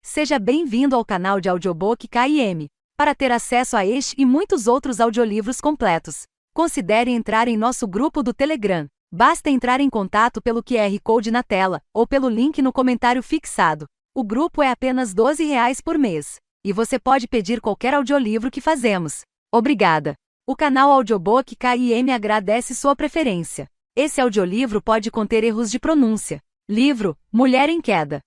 Seja bem-vindo ao canal de audiobook KM. Para ter acesso a este e muitos outros audiolivros completos, considere entrar em nosso grupo do Telegram. Basta entrar em contato pelo QR Code na tela, ou pelo link no comentário fixado. O grupo é apenas R$ 12 por mês. E você pode pedir qualquer audiolivro que fazemos. Obrigada! O canal Audiobook KM agradece sua preferência. Esse audiolivro pode conter erros de pronúncia. Livro, Mulher em Queda.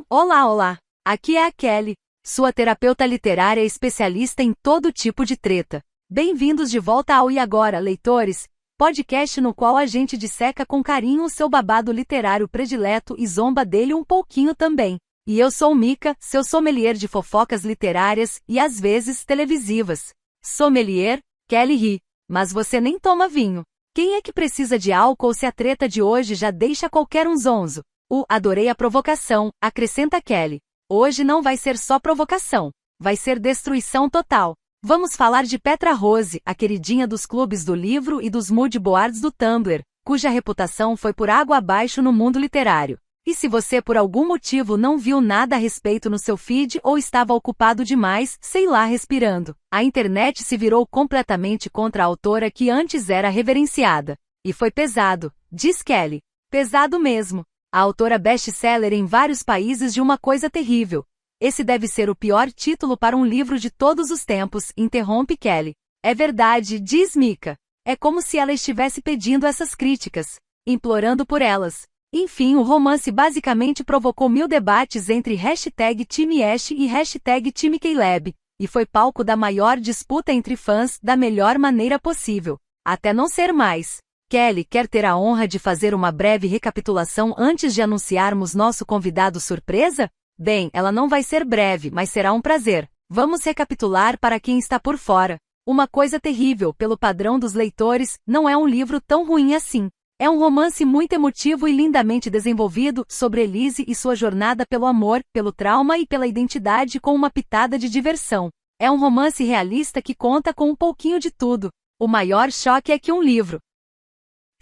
Olá! Aqui é a Kelly, sua terapeuta literária especialista em todo tipo de treta. Bem-vindos de volta ao E Agora, leitores, podcast no qual a gente disseca com carinho o seu babado literário predileto e zomba dele um pouquinho também. E eu sou Mika, seu sommelier de fofocas literárias e às vezes televisivas. Sommelier, Kelly ri, mas você nem toma vinho. Quem é que precisa de álcool se a treta de hoje já deixa qualquer um zonzo? Adorei a provocação, acrescenta Kelly. Hoje não vai ser só provocação, vai ser destruição total. Vamos falar de Petra Rose, a queridinha dos clubes do livro e dos mood boards do Tumblr, cuja reputação foi por água abaixo no mundo literário. E se você por algum motivo não viu nada a respeito no seu feed ou estava ocupado demais, sei lá, respirando, a internet se virou completamente contra a autora que antes era reverenciada. E foi pesado, diz Kelly. Pesado mesmo. A autora best-seller em vários países de Uma Coisa Terrível. Esse deve ser o pior título para um livro de todos os tempos, interrompe Kelly. É verdade, diz Mika. É como se ela estivesse pedindo essas críticas, implorando por elas. Enfim, o romance basicamente provocou 1000 debates entre #Team Ash e #Team Caleb, e foi palco da maior disputa entre fãs da melhor maneira possível. Até não ser mais. Kelly quer ter a honra de fazer uma breve recapitulação antes de anunciarmos nosso convidado surpresa? Bem, ela não vai ser breve, mas será um prazer. Vamos recapitular para quem está por fora. Uma Coisa Terrível, pelo padrão dos leitores, não é um livro tão ruim assim. É um romance muito emotivo e lindamente desenvolvido sobre Elise e sua jornada pelo amor, pelo trauma e pela identidade com uma pitada de diversão. É um romance realista que conta com um pouquinho de tudo. O maior choque é que um livro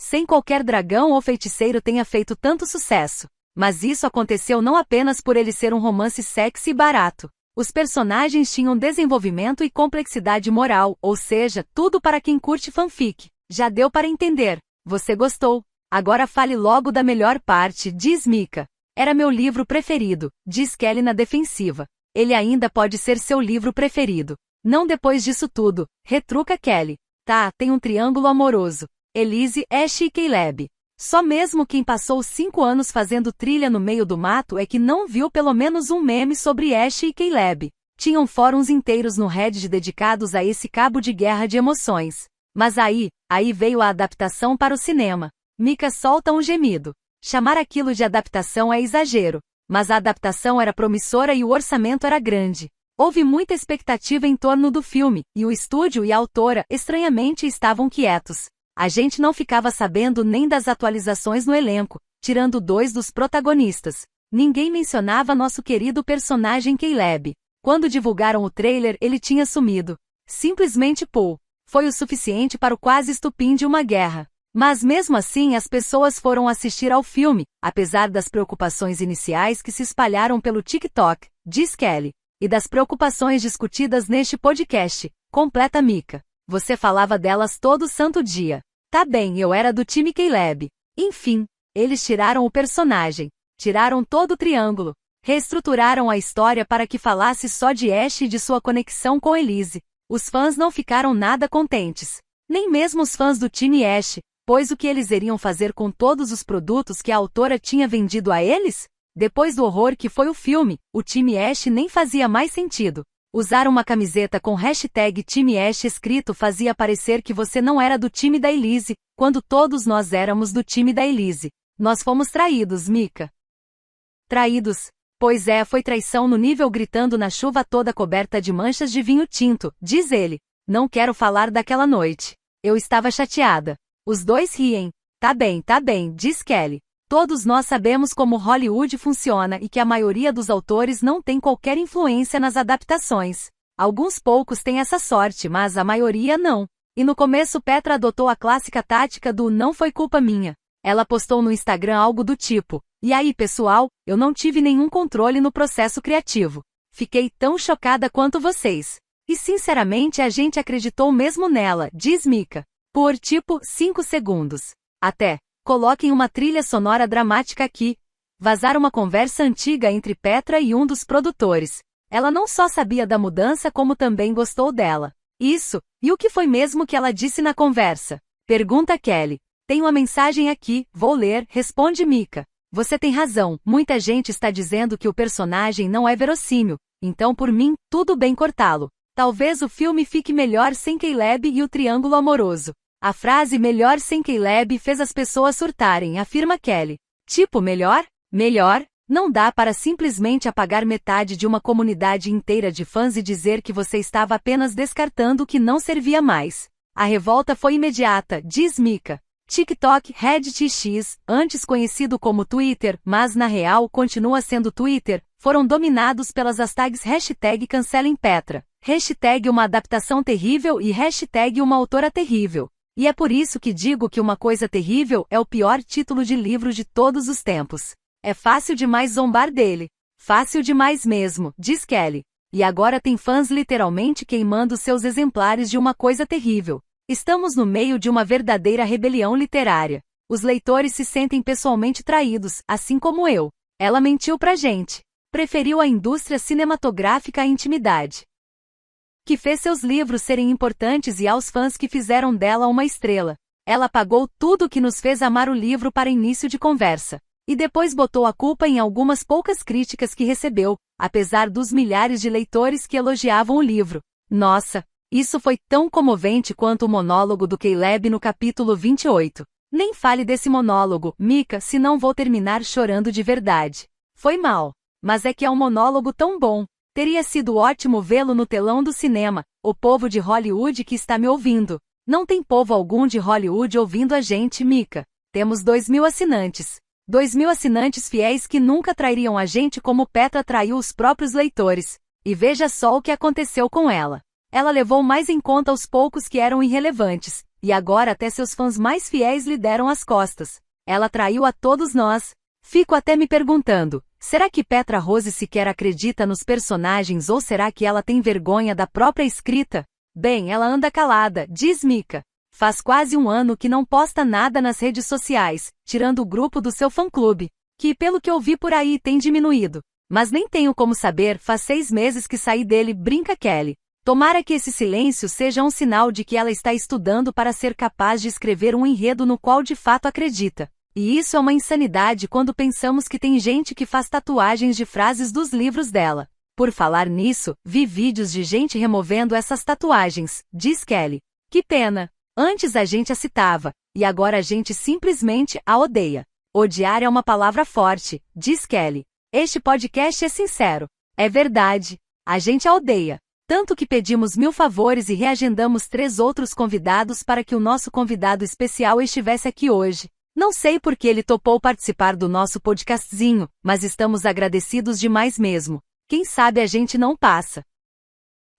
sem qualquer dragão ou feiticeiro tenha feito tanto sucesso. Mas isso aconteceu não apenas por ele ser um romance sexy e barato. Os personagens tinham desenvolvimento e complexidade moral, ou seja, tudo para quem curte fanfic. Já deu para entender. Você gostou? Agora fale logo da melhor parte, diz Mika. Era meu livro preferido, diz Kelly na defensiva. Ele ainda pode ser seu livro preferido. Não depois disso tudo, retruca Kelly. Tá, tem um triângulo amoroso. Elise, Ash e Caleb. Só mesmo quem passou 5 anos fazendo trilha no meio do mato é que não viu pelo menos um meme sobre Ash e Caleb. Tinham fóruns inteiros no Reddit dedicados a esse cabo de guerra de emoções. Mas aí veio a adaptação para o cinema. Mika solta um gemido. Chamar aquilo de adaptação é exagero. Mas a adaptação era promissora e o orçamento era grande. Houve muita expectativa em torno do filme, e o estúdio e a autora, estranhamente, estavam quietos. A gente não ficava sabendo nem das atualizações no elenco, tirando 2 dos protagonistas. Ninguém mencionava nosso querido personagem Caleb. Quando divulgaram o trailer, ele tinha sumido. Simplesmente foi o suficiente para o quase estupim de uma guerra. Mas mesmo assim as pessoas foram assistir ao filme, apesar das preocupações iniciais que se espalharam pelo TikTok, diz Kelly. E das preocupações discutidas neste podcast, completa Mika. Você falava delas todo santo dia. Tá bem, eu era do time Caleb. Enfim, eles tiraram o personagem, tiraram todo o triângulo, reestruturaram a história para que falasse só de Ash e de sua conexão com Elise. Os fãs não ficaram nada contentes. Nem mesmo os fãs do time Ash, pois o que eles iriam fazer com todos os produtos que a autora tinha vendido a eles? Depois do horror que foi o filme, o time Ash nem fazia mais sentido. Usar uma camiseta com #TeamAsh escrito fazia parecer que você não era do time da Elise, quando todos nós éramos do time da Elise. Nós fomos traídos, Mika. Traídos? Pois é, foi traição no nível gritando na chuva toda coberta de manchas de vinho tinto, diz ele. Não quero falar daquela noite. Eu estava chateada. Os dois riem. Tá bem, diz Kelly. Todos nós sabemos como Hollywood funciona e que a maioria dos autores não tem qualquer influência nas adaptações. Alguns poucos têm essa sorte, mas a maioria não. E no começo Petra adotou a clássica tática do "não foi culpa minha". Ela postou no Instagram algo do tipo: "E aí, pessoal, eu não tive nenhum controle no processo criativo. Fiquei tão chocada quanto vocês. E sinceramente a gente acreditou mesmo nela", diz Mika. Por 5 segundos. Até coloquem uma trilha sonora dramática aqui. Vazar uma conversa antiga entre Petra e um dos produtores. Ela não só sabia da mudança como também gostou dela. Isso, e o que foi mesmo que ela disse na conversa? Pergunta Kelly. Tem uma mensagem aqui, vou ler, responde Mika. Você tem razão, muita gente está dizendo que o personagem não é verossímil, então por mim, tudo bem cortá-lo. Talvez o filme fique melhor sem Caleb e o triângulo amoroso. A frase melhor sem Caleb fez as pessoas surtarem, afirma Kelly. Melhor? Melhor? Não dá para simplesmente apagar metade de uma comunidade inteira de fãs e dizer que você estava apenas descartando o que não servia mais. A revolta foi imediata, diz Mika. TikTok, Reddit X, antes conhecido como Twitter, mas na real continua sendo Twitter, foram dominados pelas hashtags #CancelemPetra, #uma adaptação terrível e #uma autora terrível. E é por isso que digo que Uma Coisa Terrível é o pior título de livro de todos os tempos. É fácil demais zombar dele. Fácil demais mesmo, diz Kelly. E agora tem fãs literalmente queimando seus exemplares de Uma Coisa Terrível. Estamos no meio de uma verdadeira rebelião literária. Os leitores se sentem pessoalmente traídos, assim como eu. Ela mentiu pra gente. Preferiu a indústria cinematográfica à intimidade. Que fez seus livros serem importantes e aos fãs que fizeram dela uma estrela. Ela apagou tudo o que nos fez amar o livro para início de conversa. E depois botou a culpa em algumas poucas críticas que recebeu, apesar dos milhares de leitores que elogiavam o livro. Nossa! Isso foi tão comovente quanto o monólogo do Caleb no capítulo 28. Nem fale desse monólogo, Mika, senão vou terminar chorando de verdade. Foi mal. Mas é que é um monólogo tão bom. Teria sido ótimo vê-lo no telão do cinema. O povo de Hollywood que está me ouvindo. Não tem povo algum de Hollywood ouvindo a gente, Mika. Temos 2.000 assinantes. 2.000 assinantes fiéis que nunca trairiam a gente como Petra traiu os próprios leitores. E veja só o que aconteceu com ela. Ela levou mais em conta os poucos que eram irrelevantes, e agora até seus fãs mais fiéis lhe deram as costas. Ela traiu a todos nós. Fico até me perguntando, será que Petra Rose sequer acredita nos personagens ou será que ela tem vergonha da própria escrita? Bem, ela anda calada, diz Mika. Faz quase um ano que não posta nada nas redes sociais, tirando o grupo do seu fã-clube, que pelo que eu vi por aí tem diminuído. Mas nem tenho como saber, faz 6 meses que saí dele, brinca Kelly. Tomara que esse silêncio seja um sinal de que ela está estudando para ser capaz de escrever um enredo no qual de fato acredita. E isso é uma insanidade quando pensamos que tem gente que faz tatuagens de frases dos livros dela. Por falar nisso, vi vídeos de gente removendo essas tatuagens, diz Kelly. Que pena! Antes a gente a citava, e agora a gente simplesmente a odeia. Odiar é uma palavra forte, diz Kelly. Este podcast é sincero. É verdade. A gente a odeia. Tanto que pedimos 1000 favores e reagendamos 3 outros convidados para que o nosso convidado especial estivesse aqui hoje. Não sei por que ele topou participar do nosso podcastzinho, mas estamos agradecidos demais mesmo. Quem sabe a gente não passa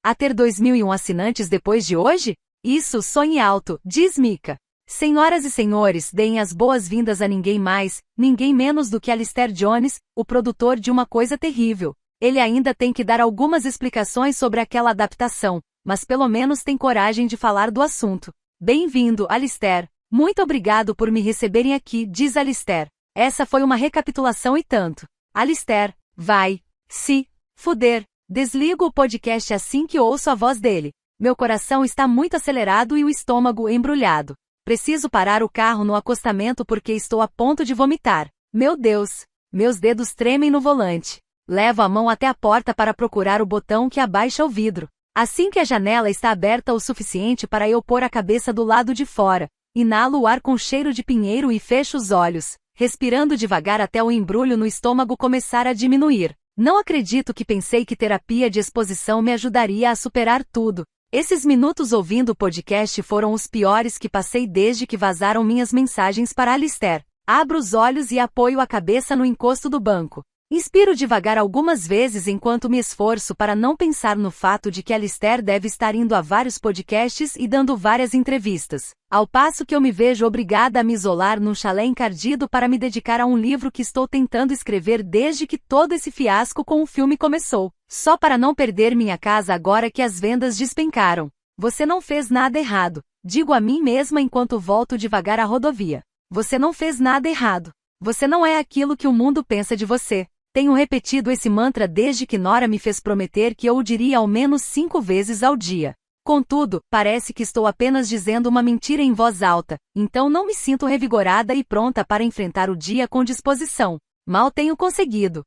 a ter 2.001 assinantes depois de hoje? Isso, sonhe alto, diz Mika. Senhoras e senhores, deem as boas-vindas a ninguém mais, ninguém menos do que Alistair Jones, o produtor de Uma Coisa Terrível. Ele ainda tem que dar algumas explicações sobre aquela adaptação, mas pelo menos tem coragem de falar do assunto. Bem-vindo, Alistair. Muito obrigado por me receberem aqui, diz Alistair. Essa foi uma recapitulação e tanto. Alistair, vai se fuder. Desligo o podcast assim que ouço a voz dele. Meu coração está muito acelerado e o estômago embrulhado. Preciso parar o carro no acostamento porque estou a ponto de vomitar. Meu Deus! Meus dedos tremem no volante. Levo a mão até a porta para procurar o botão que abaixa o vidro. Assim que a janela está aberta o suficiente para eu pôr a cabeça do lado de fora, inalo o ar com cheiro de pinheiro e fecho os olhos, respirando devagar até o embrulho no estômago começar a diminuir. Não acredito que pensei que terapia de exposição me ajudaria a superar tudo. Esses minutos ouvindo o podcast foram os piores que passei desde que vazaram minhas mensagens para Alistair. Abro os olhos e apoio a cabeça no encosto do banco. Inspiro devagar algumas vezes enquanto me esforço para não pensar no fato de que Alistair deve estar indo a vários podcasts e dando várias entrevistas, ao passo que eu me vejo obrigada a me isolar num chalé encardido para me dedicar a um livro que estou tentando escrever desde que todo esse fiasco com o filme começou, só para não perder minha casa agora que as vendas despencaram. Você não fez nada errado, digo a mim mesma enquanto volto devagar à rodovia. Você não fez nada errado. Você não é aquilo que o mundo pensa de você. Tenho repetido esse mantra desde que Nora me fez prometer que eu o diria ao menos 5 vezes ao dia. Contudo, parece que estou apenas dizendo uma mentira em voz alta, então não me sinto revigorada e pronta para enfrentar o dia com disposição. Mal tenho conseguido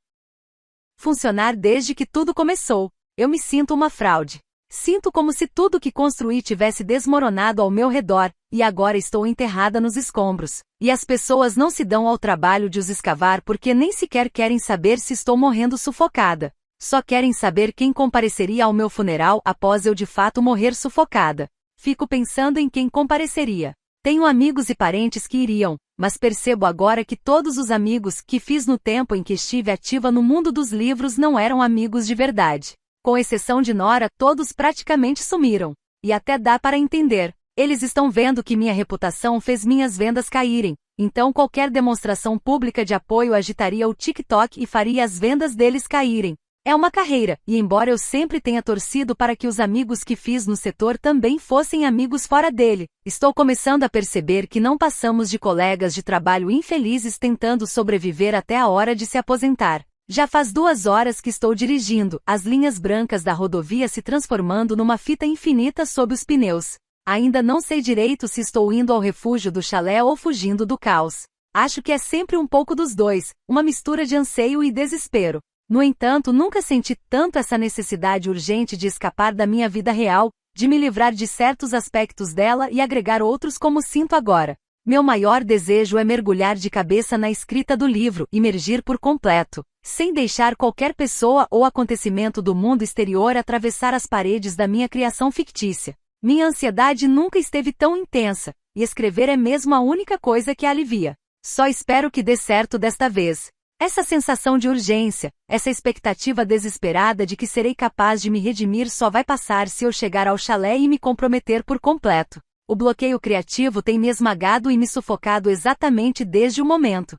funcionar desde que tudo começou. Eu me sinto uma fraude. Sinto como se tudo que construí tivesse desmoronado ao meu redor, e agora estou enterrada nos escombros. E as pessoas não se dão ao trabalho de os escavar porque nem sequer querem saber se estou morrendo sufocada. Só querem saber quem compareceria ao meu funeral após eu de fato morrer sufocada. Fico pensando em quem compareceria. Tenho amigos e parentes que iriam, mas percebo agora que todos os amigos que fiz no tempo em que estive ativa no mundo dos livros não eram amigos de verdade. Com exceção de Nora, todos praticamente sumiram. E até dá para entender. Eles estão vendo que minha reputação fez minhas vendas caírem, então qualquer demonstração pública de apoio agitaria o TikTok e faria as vendas deles caírem. É uma carreira, e embora eu sempre tenha torcido para que os amigos que fiz no setor também fossem amigos fora dele, estou começando a perceber que não passamos de colegas de trabalho infelizes tentando sobreviver até a hora de se aposentar. Já faz 2 horas que estou dirigindo, as linhas brancas da rodovia se transformando numa fita infinita sob os pneus. Ainda não sei direito se estou indo ao refúgio do chalé ou fugindo do caos. Acho que é sempre um pouco dos dois, uma mistura de anseio e desespero. No entanto, nunca senti tanto essa necessidade urgente de escapar da minha vida real, de me livrar de certos aspectos dela e agregar outros como sinto agora. Meu maior desejo é mergulhar de cabeça na escrita do livro, imergir por completo, sem deixar qualquer pessoa ou acontecimento do mundo exterior atravessar as paredes da minha criação fictícia. Minha ansiedade nunca esteve tão intensa, e escrever é mesmo a única coisa que a alivia. Só espero que dê certo desta vez. Essa sensação de urgência, essa expectativa desesperada de que serei capaz de me redimir só vai passar se eu chegar ao chalé e me comprometer por completo. O bloqueio criativo tem me esmagado e me sufocado exatamente desde o momento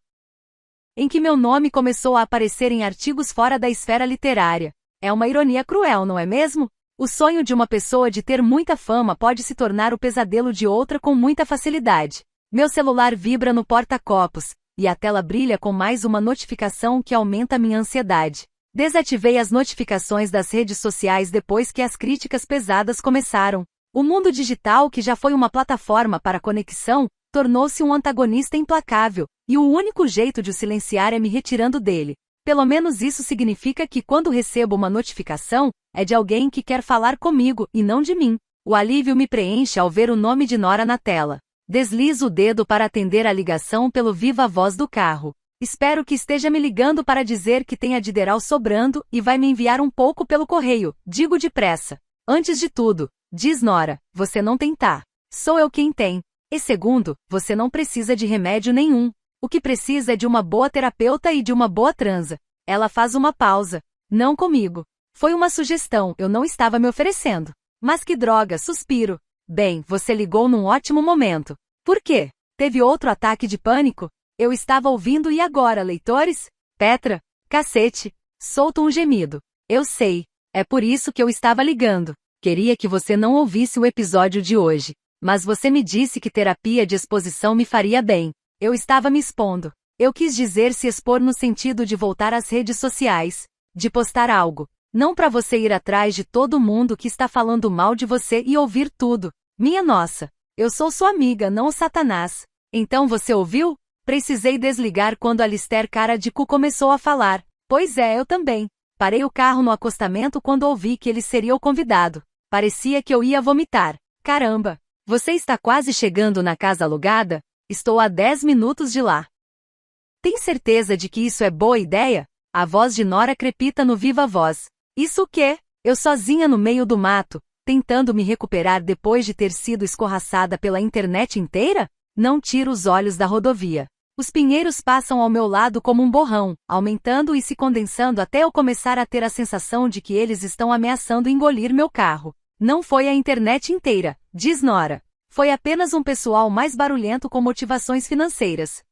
em que meu nome começou a aparecer em artigos fora da esfera literária. É uma ironia cruel, não é mesmo? O sonho de uma pessoa de ter muita fama pode se tornar o pesadelo de outra com muita facilidade. Meu celular vibra no porta-copos, e a tela brilha com mais uma notificação que aumenta minha ansiedade. Desativei as notificações das redes sociais depois que as críticas pesadas começaram. O mundo digital, que já foi uma plataforma para conexão, tornou-se um antagonista implacável, e o único jeito de o silenciar é me retirando dele. Pelo menos isso significa que quando recebo uma notificação, é de alguém que quer falar comigo, e não de mim. O alívio me preenche ao ver o nome de Nora na tela. Deslizo o dedo para atender a ligação pelo viva-voz do carro. Espero que esteja me ligando para dizer que tem adderall sobrando e vai me enviar um pouco pelo correio, digo depressa. Antes de tudo, diz Nora, você não tem tá. Sou eu quem tem. E segundo, você não precisa de remédio nenhum. O que precisa é de uma boa terapeuta e de uma boa transa. Ela faz uma pausa. Não comigo. Foi uma sugestão, eu não estava me oferecendo. Mas que droga, suspiro. Bem, você ligou num ótimo momento. Por quê? Teve outro ataque de pânico? Eu estava ouvindo e agora, leitores? Petra? Cacete. Solto um gemido. Eu sei. É por isso que eu estava ligando. Queria que você não ouvisse o episódio de hoje. Mas você me disse que terapia de exposição me faria bem. Eu estava me expondo. Eu quis dizer se expor no sentido de voltar às redes sociais. De postar algo. Não para você ir atrás de todo mundo que está falando mal de você e ouvir tudo. Minha nossa. Eu sou sua amiga, não o Satanás. Então você ouviu? Precisei desligar quando Alistair cara de cu começou a falar. Pois é, eu também. Parei o carro no acostamento quando ouvi que ele seria o convidado. Parecia que eu ia vomitar. Caramba! Você está quase chegando na casa alugada? Estou a 10 minutos de lá. Tem certeza de que isso é boa ideia? A voz de Nora crepita no viva voz. Isso o quê? Eu sozinha no meio do mato, tentando me recuperar depois de ter sido escorraçada pela internet inteira? Não tiro os olhos da rodovia. Os pinheiros passam ao meu lado como um borrão, aumentando e se condensando até eu começar a ter a sensação de que eles estão ameaçando engolir meu carro. Não foi a internet inteira, diz Nora. Foi apenas um pessoal mais barulhento com motivações financeiras.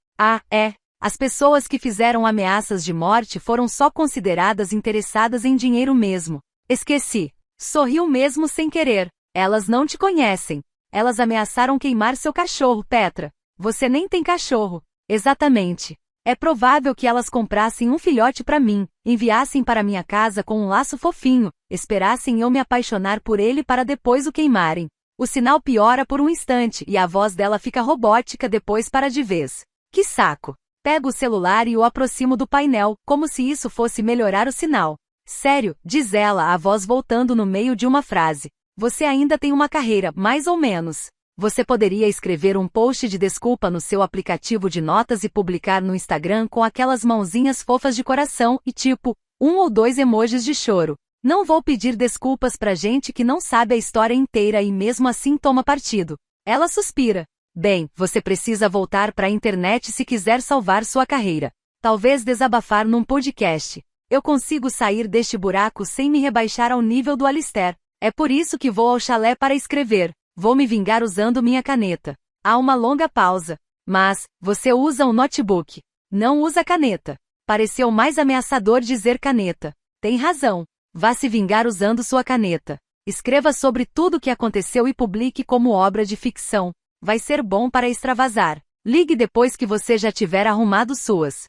As pessoas que fizeram ameaças de morte foram só consideradas interessadas em dinheiro mesmo. Esqueci. Sorriu mesmo sem querer. Elas não te conhecem. Elas ameaçaram queimar seu cachorro, Petra. Você nem tem cachorro. Exatamente. É provável que elas comprassem um filhote para mim, enviassem para minha casa com um laço fofinho, esperassem eu me apaixonar por ele para depois o queimarem. O sinal piora por um instante e a voz dela fica robótica depois para de vez. Que saco. Pego o celular e o aproximo do painel, como se isso fosse melhorar o sinal. Sério, diz ela, a voz voltando no meio de uma frase. Você ainda tem uma carreira, mais ou menos. Você poderia escrever um post de desculpa no seu aplicativo de notas e publicar no Instagram com aquelas mãozinhas fofas de coração e tipo, 1 ou 2 emojis de choro. Não vou pedir desculpas pra gente que não sabe a história inteira e mesmo assim toma partido. Ela suspira. Bem, você precisa voltar pra internet se quiser salvar sua carreira. Talvez desabafar num podcast. Eu consigo sair deste buraco sem me rebaixar ao nível do Alistair. É por isso que vou ao chalé para escrever. Vou me vingar usando minha caneta. Há uma longa pausa. Mas, você usa um notebook. Não usa caneta. Pareceu mais ameaçador dizer caneta. Tem razão. Vá se vingar usando sua caneta. Escreva sobre tudo o que aconteceu e publique como obra de ficção. Vai ser bom para extravasar. Ligue depois que você já tiver arrumado suas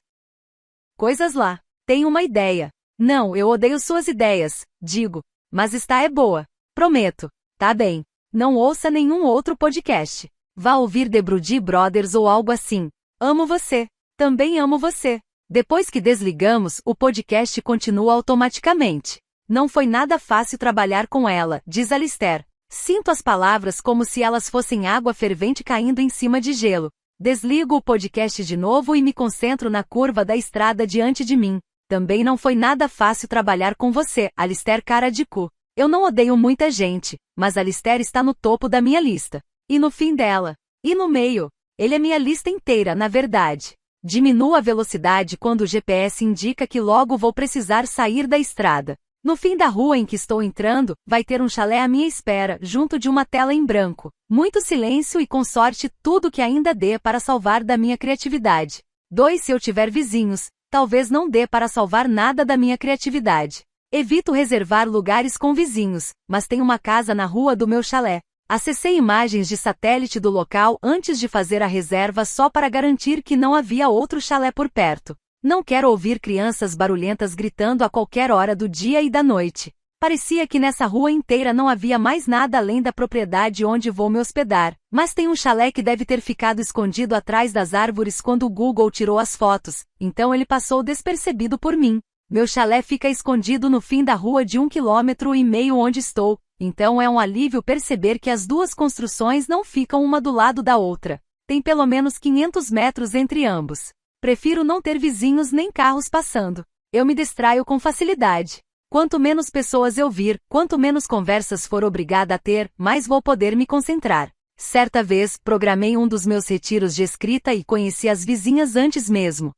coisas lá. Tenho uma ideia. Não, eu odeio suas ideias, digo. Mas esta é boa. Prometo. Tá bem. Não ouça nenhum outro podcast. Vá ouvir The Brody Brothers ou algo assim. Amo você. Também amo você. Depois que desligamos, o podcast continua automaticamente. Não foi nada fácil trabalhar com ela, diz Alistair. Sinto as palavras como se elas fossem água fervente caindo em cima de gelo. Desligo o podcast de novo e me concentro na curva da estrada diante de mim. Também não foi nada fácil trabalhar com você, Alistair cara de cu. Eu não odeio muita gente, mas Alistair está no topo da minha lista. E no fim dela. E no meio. Ele é minha lista inteira, na verdade. Diminuo a velocidade quando o GPS indica que logo vou precisar sair da estrada. No fim da rua em que estou entrando, vai ter um chalé à minha espera, junto de uma tela em branco. Muito silêncio e com sorte tudo que ainda dê para salvar da minha criatividade. 2 Se eu tiver vizinhos, talvez não dê para salvar nada da minha criatividade. Evito reservar lugares com vizinhos, mas tem uma casa na rua do meu chalé. Acessei imagens de satélite do local antes de fazer a reserva só para garantir que não havia outro chalé por perto. Não quero ouvir crianças barulhentas gritando a qualquer hora do dia e da noite. Parecia que nessa rua inteira não havia mais nada além da propriedade onde vou me hospedar, mas tem um chalé que deve ter ficado escondido atrás das árvores quando o Google tirou as fotos, então ele passou despercebido por mim. Meu chalé fica escondido no fim da rua de 1,5 km onde estou, então é um alívio perceber que as duas construções não ficam uma do lado da outra. Tem pelo menos 500 metros entre ambos. Prefiro não ter vizinhos nem carros passando. Eu me distraio com facilidade. Quanto menos pessoas eu vir, quanto menos conversas for obrigada a ter, mais vou poder me concentrar. Certa vez, programei um dos meus retiros de escrita e conheci as vizinhas antes mesmo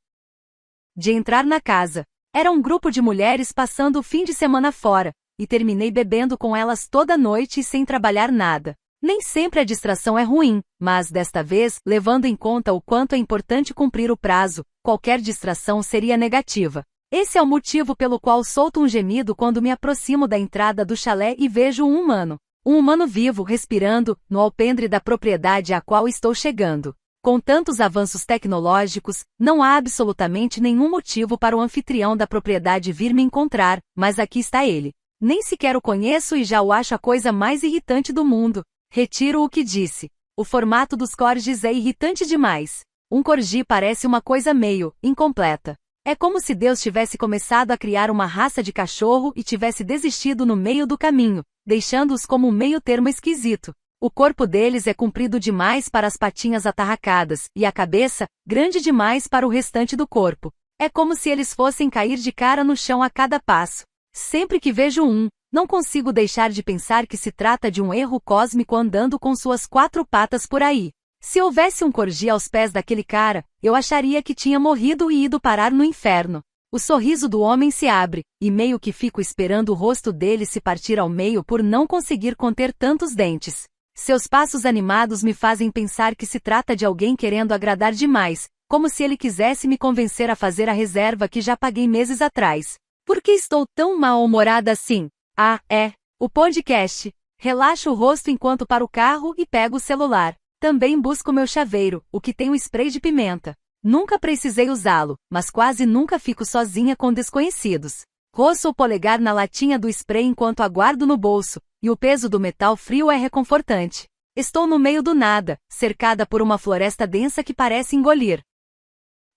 de entrar na casa. Era um grupo de mulheres passando o fim de semana fora, e terminei bebendo com elas toda noite e sem trabalhar nada. Nem sempre a distração é ruim, mas desta vez, levando em conta o quanto é importante cumprir o prazo, qualquer distração seria negativa. Esse é o motivo pelo qual solto um gemido quando me aproximo da entrada do chalé e vejo um humano. Um humano vivo respirando, no alpendre da propriedade à qual estou chegando. Com tantos avanços tecnológicos, não há absolutamente nenhum motivo para o anfitrião da propriedade vir me encontrar, mas aqui está ele. Nem sequer o conheço e já o acho a coisa mais irritante do mundo. Retiro o que disse. O formato dos corgis é irritante demais. Um corgi parece uma coisa meio incompleta. É como se Deus tivesse começado a criar uma raça de cachorro e tivesse desistido no meio do caminho, deixando-os como um meio termo esquisito. O corpo deles é comprido demais para as patinhas atarracadas, e a cabeça, grande demais para o restante do corpo. É como se eles fossem cair de cara no chão a cada passo. Sempre que vejo um, não consigo deixar de pensar que se trata de um erro cósmico andando com suas 4 patas por aí. Se houvesse um corgi aos pés daquele cara, eu acharia que tinha morrido e ido parar no inferno. O sorriso do homem se abre, e meio que fico esperando o rosto dele se partir ao meio por não conseguir conter tantos dentes. Seus passos animados me fazem pensar que se trata de alguém querendo agradar demais, como se ele quisesse me convencer a fazer a reserva que já paguei meses atrás. Por que estou tão mal-humorada assim? Ah, é. O podcast. Relaxo o rosto enquanto paro o carro e pego o celular. Também busco meu chaveiro, o que tem um spray de pimenta. Nunca precisei usá-lo, mas quase nunca fico sozinha com desconhecidos. Roço o polegar na latinha do spray enquanto aguardo no bolso, e o peso do metal frio é reconfortante. Estou no meio do nada, cercada por uma floresta densa que parece engolir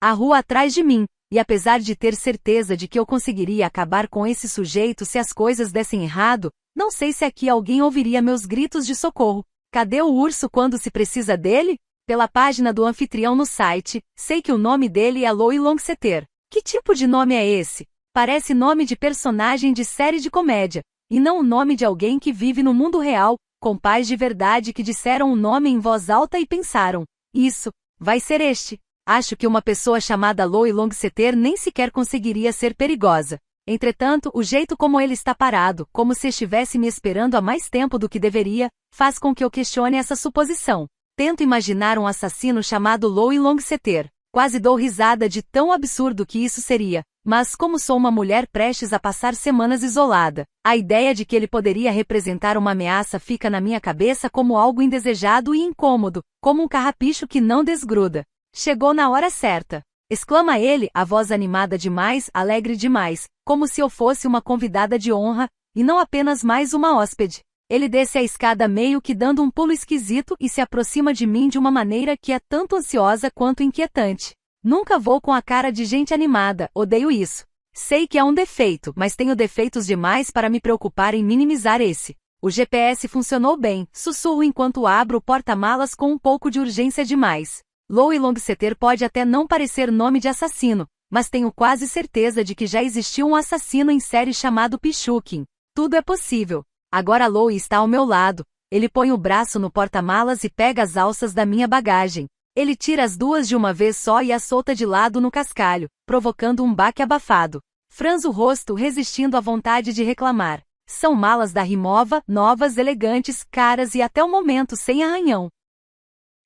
a rua atrás de mim, e apesar de ter certeza de que eu conseguiria acabar com esse sujeito se as coisas dessem errado, não sei se aqui alguém ouviria meus gritos de socorro. Cadê o urso quando se precisa dele? Pela página do anfitrião no site, sei que o nome dele é Louie Longseter. Que tipo de nome é esse? Parece nome de personagem de série de comédia, e não o nome de alguém que vive no mundo real, com pais de verdade que disseram o nome em voz alta e pensaram: isso, vai ser este. Acho que uma pessoa chamada Louie Longseter nem sequer conseguiria ser perigosa. Entretanto, o jeito como ele está parado, como se estivesse me esperando há mais tempo do que deveria, faz com que eu questione essa suposição. Tento imaginar um assassino chamado Louie Longseter. Quase dou risada de tão absurdo que isso seria, mas como sou uma mulher prestes a passar semanas isolada, a ideia de que ele poderia representar uma ameaça fica na minha cabeça como algo indesejado e incômodo, como um carrapicho que não desgruda. Chegou na hora certa! Exclama ele, a voz animada demais, alegre demais, como se eu fosse uma convidada de honra, e não apenas mais uma hóspede. Ele desce a escada meio que dando um pulo esquisito e se aproxima de mim de uma maneira que é tanto ansiosa quanto inquietante. Nunca vou com a cara de gente animada, odeio isso. Sei que é um defeito, mas tenho defeitos demais para me preocupar em minimizar esse. O GPS funcionou bem, sussurro enquanto abro o porta-malas com um pouco de urgência demais. Louie Longseter pode até não parecer nome de assassino, mas tenho quase certeza de que já existiu um assassino em série chamado Pichukin. Tudo é possível. Agora Louie está ao meu lado. Ele põe o braço no porta-malas e pega as alças da minha bagagem. Ele tira as duas de uma vez só e as solta de lado no cascalho, provocando um baque abafado. Franzo o rosto resistindo à vontade de reclamar. São malas da Rimowa, novas, elegantes, caras e até o momento sem arranhão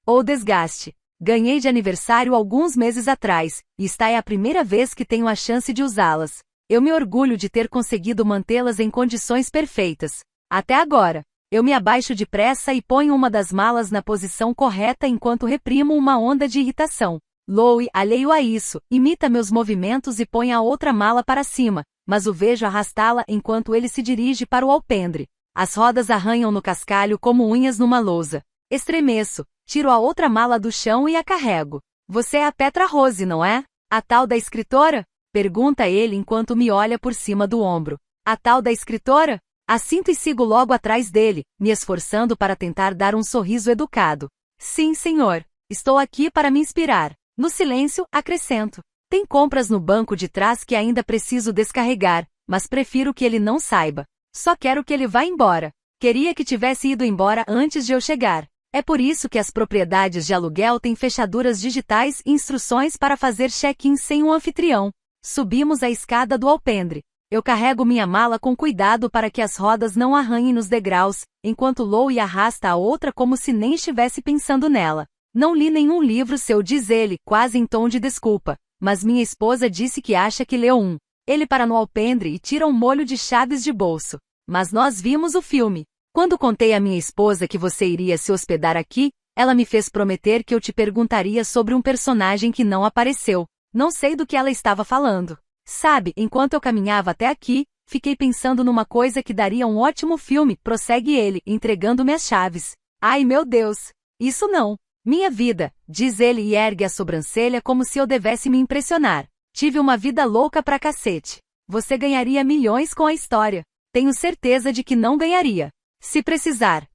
ou desgaste. Ganhei de aniversário alguns meses atrás, e esta é a primeira vez que tenho a chance de usá-las. Eu me orgulho de ter conseguido mantê-las em condições perfeitas. Até agora. Eu me abaixo depressa e ponho uma das malas na posição correta enquanto reprimo uma onda de irritação. Louie, alheio a isso, imita meus movimentos e põe a outra mala para cima, mas o vejo arrastá-la enquanto ele se dirige para o alpendre. As rodas arranham no cascalho como unhas numa lousa. Estremeço. Tiro a outra mala do chão e a carrego. Você é a Petra Rose, não é? A tal da escritora? Pergunta ele enquanto me olha por cima do ombro. A tal da escritora? Assinto e sigo logo atrás dele, me esforçando para tentar dar um sorriso educado. Sim, senhor. Estou aqui para me inspirar. No silêncio, acrescento. Tem compras no banco de trás que ainda preciso descarregar, mas prefiro que ele não saiba. Só quero que ele vá embora. Queria que tivesse ido embora antes de eu chegar. É por isso que as propriedades de aluguel têm fechaduras digitais e instruções para fazer check-in sem um anfitrião. Subimos a escada do alpendre. Eu carrego minha mala com cuidado para que as rodas não arranhem nos degraus, enquanto Louie arrasta a outra como se nem estivesse pensando nela. Não li nenhum livro seu, diz ele, quase em tom de desculpa, mas minha esposa disse que acha que leu um. Ele para no alpendre e tira um molho de chaves de bolso. Mas nós vimos o filme. Quando contei à minha esposa que você iria se hospedar aqui, ela me fez prometer que eu te perguntaria sobre um personagem que não apareceu. Não sei do que ela estava falando. Sabe, enquanto eu caminhava até aqui, fiquei pensando numa coisa que daria um ótimo filme, prossegue ele, entregando-me as chaves. Ai meu Deus! Isso não! Minha vida, diz ele e ergue a sobrancelha como se eu devesse me impressionar. Tive uma vida louca pra cacete. Você ganharia milhões com a história. Tenho certeza de que não ganharia. Se precisar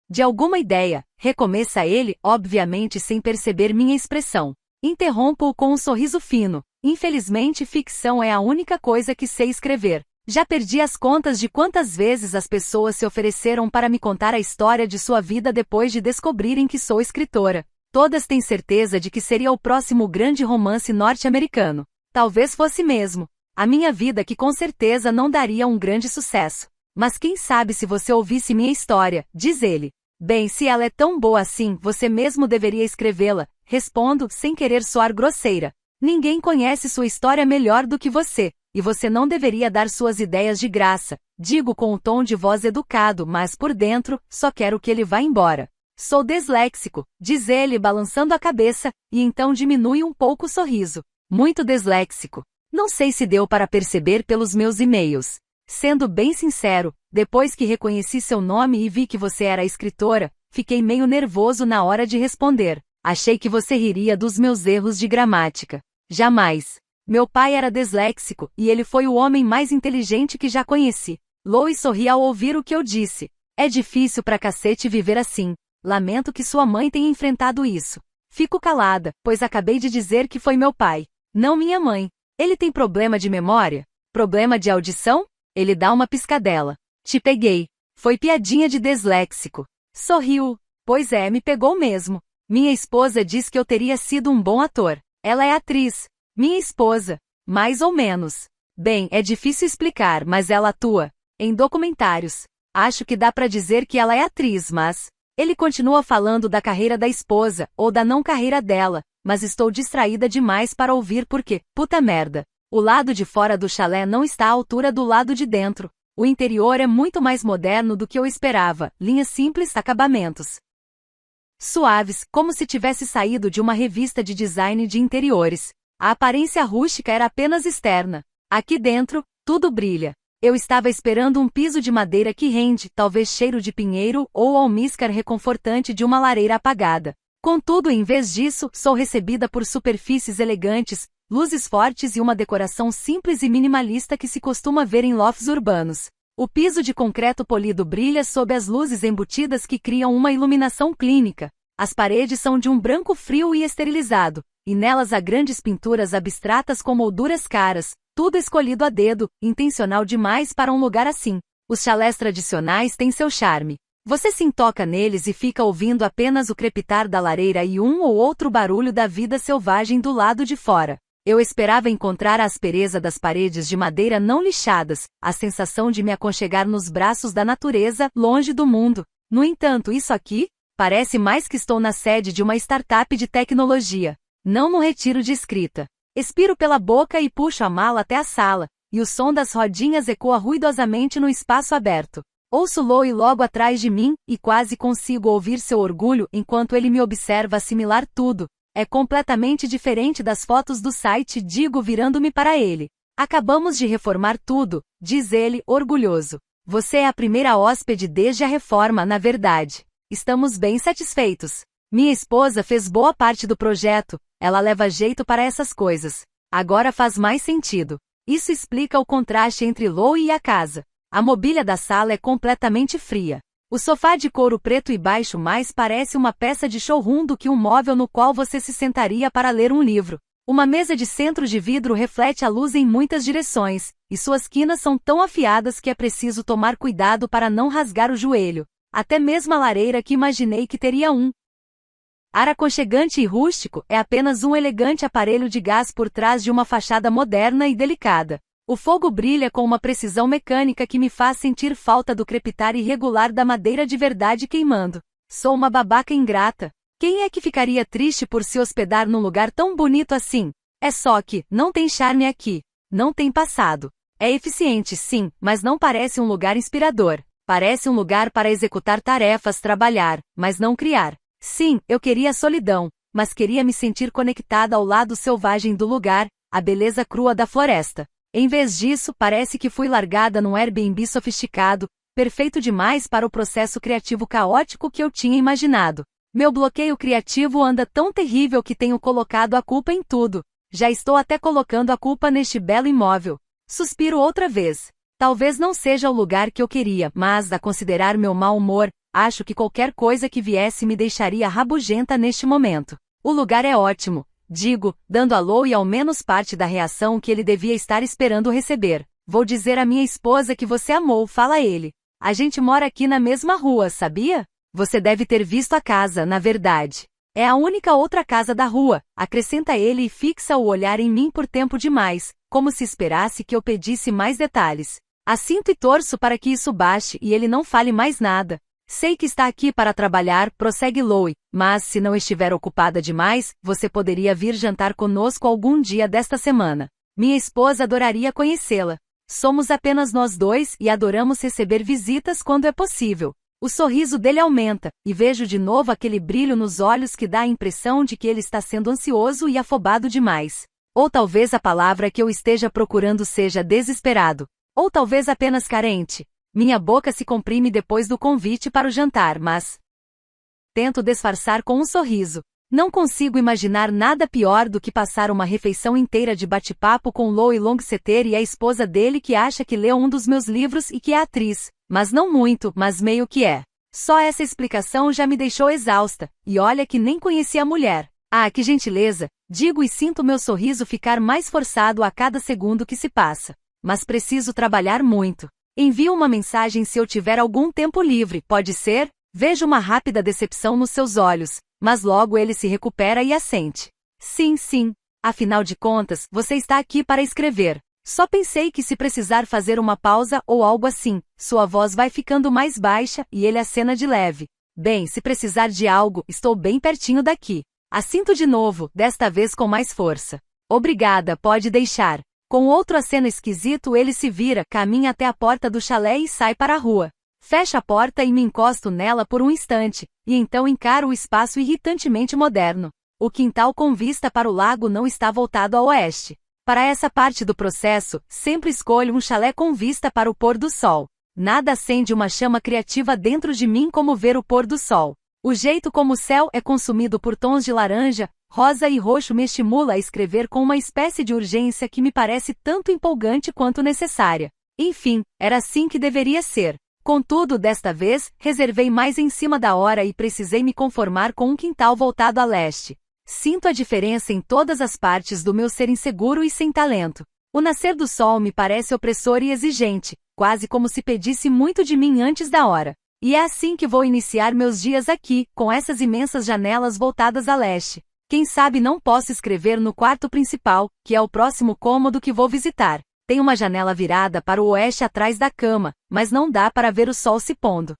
de alguma ideia, recomeça ele, obviamente sem perceber minha expressão. Interrompo-o com um sorriso fino. Infelizmente, ficção é a única coisa que sei escrever. Já perdi as contas de quantas vezes as pessoas se ofereceram para me contar a história de sua vida depois de descobrirem que sou escritora. Todas têm certeza de que seria o próximo grande romance norte-americano. Talvez fosse mesmo. A minha vida que com certeza não daria um grande sucesso. Mas quem sabe se você ouvisse minha história, diz ele. Bem, se ela é tão boa assim, você mesmo deveria escrevê-la, respondo, sem querer soar grosseira. Ninguém conhece sua história melhor do que você, e você não deveria dar suas ideias de graça. Digo com um tom de voz educado, mas por dentro, só quero que ele vá embora. Sou disléxico, diz ele balançando a cabeça, e então diminui um pouco o sorriso. Muito disléxico. Não sei se deu para perceber pelos meus e-mails. Sendo bem sincero, depois que reconheci seu nome e vi que você era escritora, fiquei meio nervoso na hora de responder. Achei que você riria dos meus erros de gramática. Jamais. Meu pai era disléxico, e ele foi o homem mais inteligente que já conheci. Lois sorri ao ouvir o que eu disse. É difícil pra cacete viver assim. Lamento que sua mãe tenha enfrentado isso. Fico calada, pois acabei de dizer que foi meu pai, não minha mãe. Ele tem problema de memória? Problema de audição? Ele dá uma piscadela. Te peguei. Foi piadinha de disléxico. Sorriu. Pois é, me pegou mesmo. Minha esposa diz que eu teria sido um bom ator. Ela é atriz. Minha esposa. Mais ou menos. Bem, é difícil explicar, mas ela atua em documentários. Acho que dá pra dizer que ela é atriz, mas... Ele continua falando da carreira da esposa, ou da não carreira dela, mas estou distraída demais para ouvir porque, puta merda. O lado de fora do chalé não está à altura do lado de dentro. O interior é muito mais moderno do que eu esperava, linhas simples, acabamentos suaves, como se tivesse saído de uma revista de design de interiores. A aparência rústica era apenas externa. Aqui dentro, tudo brilha. Eu estava esperando um piso de madeira que rende, talvez cheiro de pinheiro ou o almíscar reconfortante de uma lareira apagada. Contudo, em vez disso, sou recebida por superfícies elegantes, luzes fortes e uma decoração simples e minimalista que se costuma ver em lofts urbanos. O piso de concreto polido brilha sob as luzes embutidas que criam uma iluminação clínica. As paredes são de um branco frio e esterilizado, e nelas há grandes pinturas abstratas com molduras caras, tudo escolhido a dedo, intencional demais para um lugar assim. Os chalés tradicionais têm seu charme. Você se intoca neles e fica ouvindo apenas o crepitar da lareira e um ou outro barulho da vida selvagem do lado de fora. Eu esperava encontrar a aspereza das paredes de madeira não lixadas, a sensação de me aconchegar nos braços da natureza, longe do mundo. No entanto, isso aqui parece mais que estou na sede de uma startup de tecnologia, não no retiro de escrita. Expiro pela boca e puxo a mala até a sala, e o som das rodinhas ecoa ruidosamente no espaço aberto. Ouço Lois logo atrás de mim, e quase consigo ouvir seu orgulho enquanto ele me observa assimilar tudo. É completamente diferente das fotos do site, digo virando-me para ele. Acabamos de reformar tudo, diz ele, orgulhoso. Você é a primeira hóspede desde a reforma, na verdade. Estamos bem satisfeitos. Minha esposa fez boa parte do projeto, ela leva jeito para essas coisas. Agora faz mais sentido. Isso explica o contraste entre Lois e a casa. A mobília da sala é completamente fria. O sofá de couro preto e baixo mais parece uma peça de showroom do que um móvel no qual você se sentaria para ler um livro. Uma mesa de centro de vidro reflete a luz em muitas direções, e suas quinas são tão afiadas que é preciso tomar cuidado para não rasgar o joelho. Até mesmo a lareira que imaginei que teria um ar aconchegante e rústico é apenas um elegante aparelho de gás por trás de uma fachada moderna e delicada. O fogo brilha com uma precisão mecânica que me faz sentir falta do crepitar irregular da madeira de verdade queimando. Sou uma babaca ingrata. Quem é que ficaria triste por se hospedar num lugar tão bonito assim? É só que, não tem charme aqui. Não tem passado. É eficiente sim, mas não parece um lugar inspirador. Parece um lugar para executar tarefas, trabalhar, mas não criar. Sim, eu queria a solidão, mas queria me sentir conectada ao lado selvagem do lugar, à beleza crua da floresta. Em vez disso, parece que fui largada num Airbnb sofisticado, perfeito demais para o processo criativo caótico que eu tinha imaginado. Meu bloqueio criativo anda tão terrível que tenho colocado a culpa em tudo. Já estou até colocando a culpa neste belo imóvel. Suspiro outra vez. Talvez não seja o lugar que eu queria, mas, a considerar meu mau humor, acho que qualquer coisa que viesse me deixaria rabugenta neste momento. O lugar é ótimo. Digo, dando a Lois ao menos parte da reação que ele devia estar esperando receber. Vou dizer à minha esposa que você amou, fala ele. A gente mora aqui na mesma rua, sabia? Você deve ter visto a casa, na verdade. É a única outra casa da rua, acrescenta ele e fixa o olhar em mim por tempo demais, como se esperasse que eu pedisse mais detalhes. Assinto e torço para que isso baixe e ele não fale mais nada. Sei que está aqui para trabalhar, prossegue Lois, mas se não estiver ocupada demais, você poderia vir jantar conosco algum dia desta semana. Minha esposa adoraria conhecê-la. Somos apenas nós dois e adoramos receber visitas quando é possível. O sorriso dele aumenta, e vejo de novo aquele brilho nos olhos que dá a impressão de que ele está sendo ansioso e afobado demais. Ou talvez a palavra que eu esteja procurando seja desesperado. Ou talvez apenas carente. Minha boca se comprime depois do convite para o jantar, mas tento disfarçar com um sorriso. Não consigo imaginar nada pior do que passar uma refeição inteira de bate-papo com Lois Longsetter e a esposa dele que acha que leu um dos meus livros e que é atriz, mas não muito, mas meio que é. Só essa explicação já me deixou exausta, e olha que nem conhecia a mulher. Ah, que gentileza, digo e sinto meu sorriso ficar mais forçado a cada segundo que se passa. Mas preciso trabalhar muito. Envio uma mensagem se eu tiver algum tempo livre, pode ser? Vejo uma rápida decepção nos seus olhos, mas logo ele se recupera e assente. Sim, sim. Afinal de contas, você está aqui para escrever. Só pensei que se precisar fazer uma pausa ou algo assim, sua voz vai ficando mais baixa e ele acena de leve. Bem, se precisar de algo, estou bem pertinho daqui. Assinto de novo, desta vez com mais força. Obrigada, pode deixar. Com outro aceno esquisito ele se vira, caminha até a porta do chalé e sai para a rua. Fecho a porta e me encosto nela por um instante, e então encaro o espaço irritantemente moderno. O quintal com vista para o lago não está voltado a oeste. Para essa parte do processo, sempre escolho um chalé com vista para o pôr do sol. Nada acende uma chama criativa dentro de mim como ver o pôr do sol. O jeito como o céu é consumido por tons de laranja, rosa e roxo me estimula a escrever com uma espécie de urgência que me parece tanto empolgante quanto necessária. Enfim, era assim que deveria ser. Contudo, desta vez, reservei mais em cima da hora e precisei me conformar com um quintal voltado a leste. Sinto a diferença em todas as partes do meu ser inseguro e sem talento. O nascer do sol me parece opressor e exigente, quase como se pedisse muito de mim antes da hora. E é assim que vou iniciar meus dias aqui, com essas imensas janelas voltadas a leste. Quem sabe não posso escrever no quarto principal, que é o próximo cômodo que vou visitar. Tem uma janela virada para o oeste atrás da cama, mas não dá para ver o sol se pondo.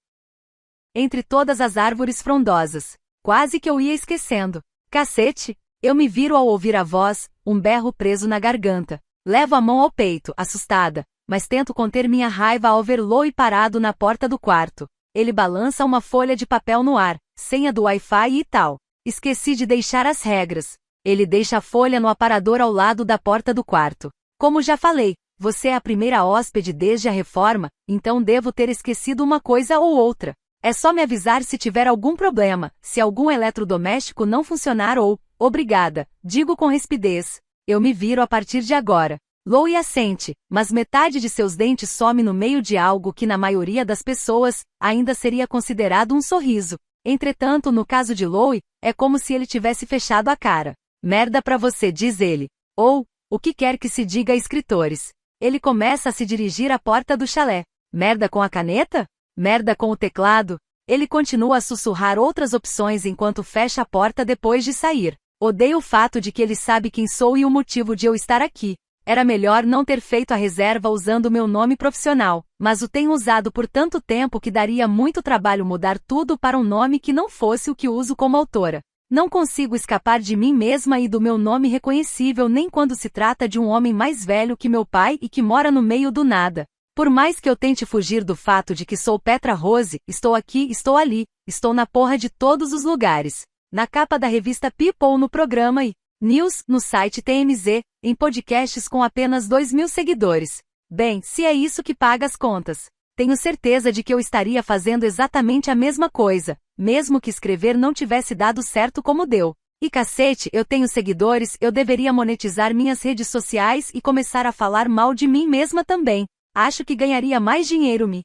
Entre todas as árvores frondosas. Quase que eu ia esquecendo. Cacete! Eu me viro ao ouvir a voz, um berro preso na garganta. Levo a mão ao peito, assustada, mas tento conter minha raiva ao ver Lois parado na porta do quarto. Ele balança uma folha de papel no ar, senha do Wi-Fi e tal. Esqueci de deixar as regras. Ele deixa a folha no aparador ao lado da porta do quarto. Como já falei, você é a primeira hóspede desde a reforma, então devo ter esquecido uma coisa ou outra. É só me avisar se tiver algum problema, se algum eletrodoméstico não funcionar ou, obrigada, digo com rispidez. Eu me viro a partir de agora. Lois assente, mas metade de seus dentes some no meio de algo que na maioria das pessoas, ainda seria considerado um sorriso. Entretanto, no caso de Lois, é como se ele tivesse fechado a cara. Merda pra você, diz ele. Ou, o que quer que se diga a escritores. Ele começa a se dirigir à porta do chalé. Merda com a caneta? Merda com o teclado? Ele continua a sussurrar outras opções enquanto fecha a porta depois de sair. Odeio o fato de que ele sabe quem sou e o motivo de eu estar aqui. Era melhor não ter feito a reserva usando meu nome profissional, mas o tenho usado por tanto tempo que daria muito trabalho mudar tudo para um nome que não fosse o que uso como autora. Não consigo escapar de mim mesma e do meu nome reconhecível nem quando se trata de um homem mais velho que meu pai e que mora no meio do nada. Por mais que eu tente fugir do fato de que sou Petra Rose, estou aqui, estou ali, estou na porra de todos os lugares. Na capa da revista People no programa e News, no site TMZ, em podcasts com apenas 2.000 seguidores. Bem, se é isso que paga as contas. Tenho certeza de que eu estaria fazendo exatamente a mesma coisa, mesmo que escrever não tivesse dado certo como deu. E cacete, eu tenho seguidores, eu deveria monetizar minhas redes sociais e começar a falar mal de mim mesma também. Acho que ganharia mais dinheiro me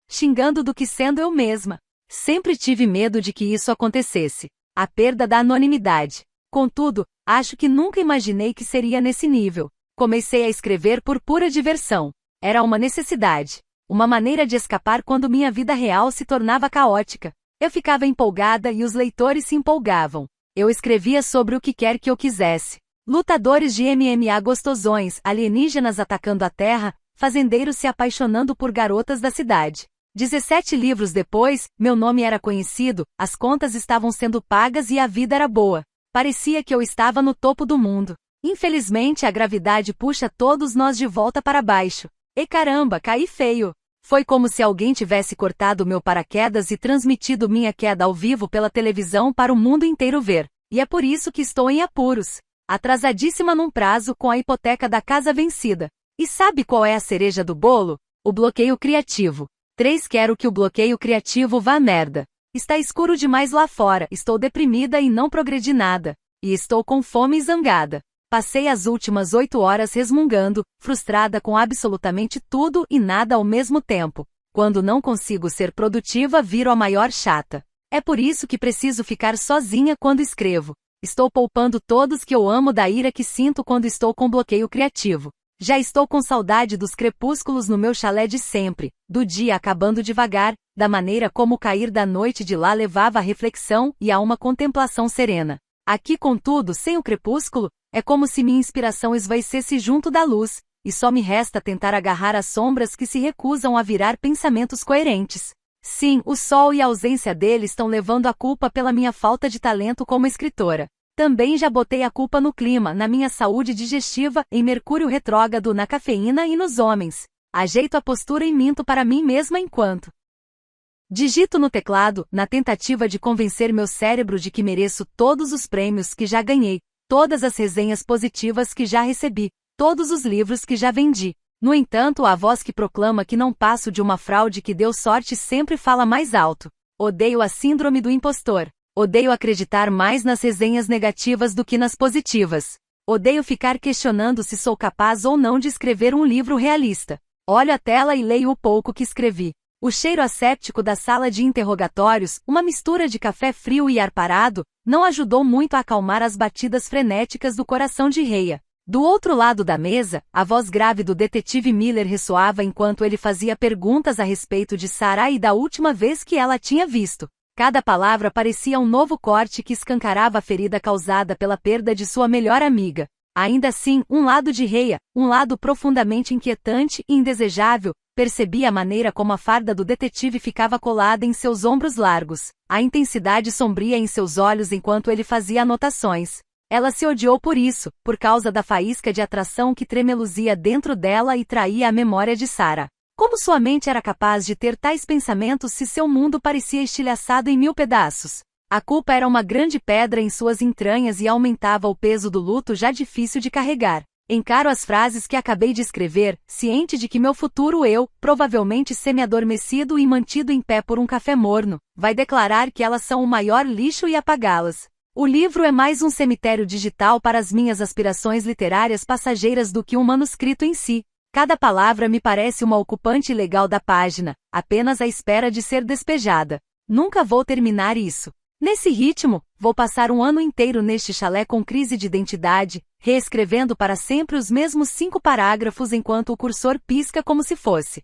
xingando do que sendo eu mesma. Sempre tive medo de que isso acontecesse. A perda da anonimidade. Contudo, acho que nunca imaginei que seria nesse nível. Comecei a escrever por pura diversão. Era uma necessidade. Uma maneira de escapar quando minha vida real se tornava caótica. Eu ficava empolgada e os leitores se empolgavam. Eu escrevia sobre o que quer que eu quisesse. Lutadores de MMA gostosões, alienígenas atacando a Terra, fazendeiros se apaixonando por garotas da cidade. 17 livros depois, meu nome era conhecido, as contas estavam sendo pagas e a vida era boa. Parecia que eu estava no topo do mundo. Infelizmente a gravidade puxa todos nós de volta para baixo. E caramba, caí feio. Foi como se alguém tivesse cortado meu paraquedas e transmitido minha queda ao vivo pela televisão para o mundo inteiro ver. E é por isso que estou em apuros. Atrasadíssima num prazo com a hipoteca da casa vencida. E sabe qual é a cereja do bolo? O bloqueio criativo. 3. Quero que o bloqueio criativo vá à merda. Está escuro demais lá fora, estou deprimida e não progredi nada. E estou com fome e zangada. Passei as últimas 8 horas resmungando, frustrada com absolutamente tudo e nada ao mesmo tempo. Quando não consigo ser produtiva, viro a maior chata. É por isso que preciso ficar sozinha quando escrevo. Estou poupando todos que eu amo da ira que sinto quando estou com bloqueio criativo. Já estou com saudade dos crepúsculos no meu chalé de sempre, do dia acabando devagar, da maneira como o cair da noite de lá levava à reflexão e a uma contemplação serena. Aqui, contudo, sem o crepúsculo, é como se minha inspiração esvaecesse junto da luz, e só me resta tentar agarrar as sombras que se recusam a virar pensamentos coerentes. Sim, o sol e a ausência dele estão levando a culpa pela minha falta de talento como escritora. Também já botei a culpa no clima, na minha saúde digestiva, em Mercúrio retrógrado, na cafeína e nos homens. Ajeito a postura e minto para mim mesma enquanto digito no teclado, na tentativa de convencer meu cérebro de que mereço todos os prêmios que já ganhei, todas as resenhas positivas que já recebi, todos os livros que já vendi. No entanto, a voz que proclama que não passo de uma fraude que deu sorte sempre fala mais alto. Odeio a síndrome do impostor. Odeio acreditar mais nas resenhas negativas do que nas positivas. Odeio ficar questionando se sou capaz ou não de escrever um livro realista. Olho a tela e leio o pouco que escrevi. O cheiro asséptico da sala de interrogatórios, uma mistura de café frio e ar parado, não ajudou muito a acalmar as batidas frenéticas do coração de Rhea. Do outro lado da mesa, a voz grave do detetive Miller ressoava enquanto ele fazia perguntas a respeito de Sarah e da última vez que ela tinha visto. Cada palavra parecia um novo corte que escancarava a ferida causada pela perda de sua melhor amiga. Ainda assim, um lado de Rhea, um lado profundamente inquietante e indesejável, percebia a maneira como a farda do detetive ficava colada em seus ombros largos, a intensidade sombria em seus olhos enquanto ele fazia anotações. Ela se odiou por isso, por causa da faísca de atração que tremeluzia dentro dela e traía a memória de Sarah. Como sua mente era capaz de ter tais pensamentos se seu mundo parecia estilhaçado em 1000 pedaços? A culpa era uma grande pedra em suas entranhas e aumentava o peso do luto já difícil de carregar. Encaro as frases que acabei de escrever, ciente de que meu futuro eu, provavelmente semi-adormecido e mantido em pé por um café morno, vai declarar que elas são o maior lixo e apagá-las. O livro é mais um cemitério digital para as minhas aspirações literárias passageiras do que um manuscrito em si. Cada palavra me parece uma ocupante ilegal da página, apenas à espera de ser despejada. Nunca vou terminar isso. Nesse ritmo, vou passar um ano inteiro neste chalé com crise de identidade, reescrevendo para sempre os mesmos 5 parágrafos enquanto o cursor pisca como se fosse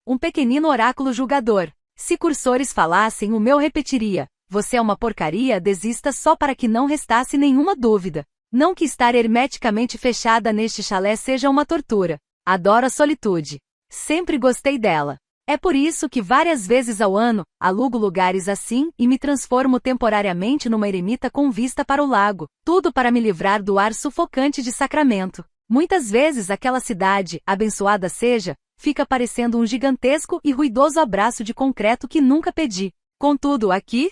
um pequenino oráculo julgador. Se cursores falassem, o meu repetiria: você é uma porcaria, desista, só para que não restasse nenhuma dúvida. Não que estar hermeticamente fechada neste chalé seja uma tortura. Adoro a solitude. Sempre gostei dela. É por isso que várias vezes ao ano, alugo lugares assim e me transformo temporariamente numa eremita com vista para o lago, tudo para me livrar do ar sufocante de Sacramento. Muitas vezes aquela cidade, abençoada seja, fica parecendo um gigantesco e ruidoso abraço de concreto que nunca pedi. Contudo, aqui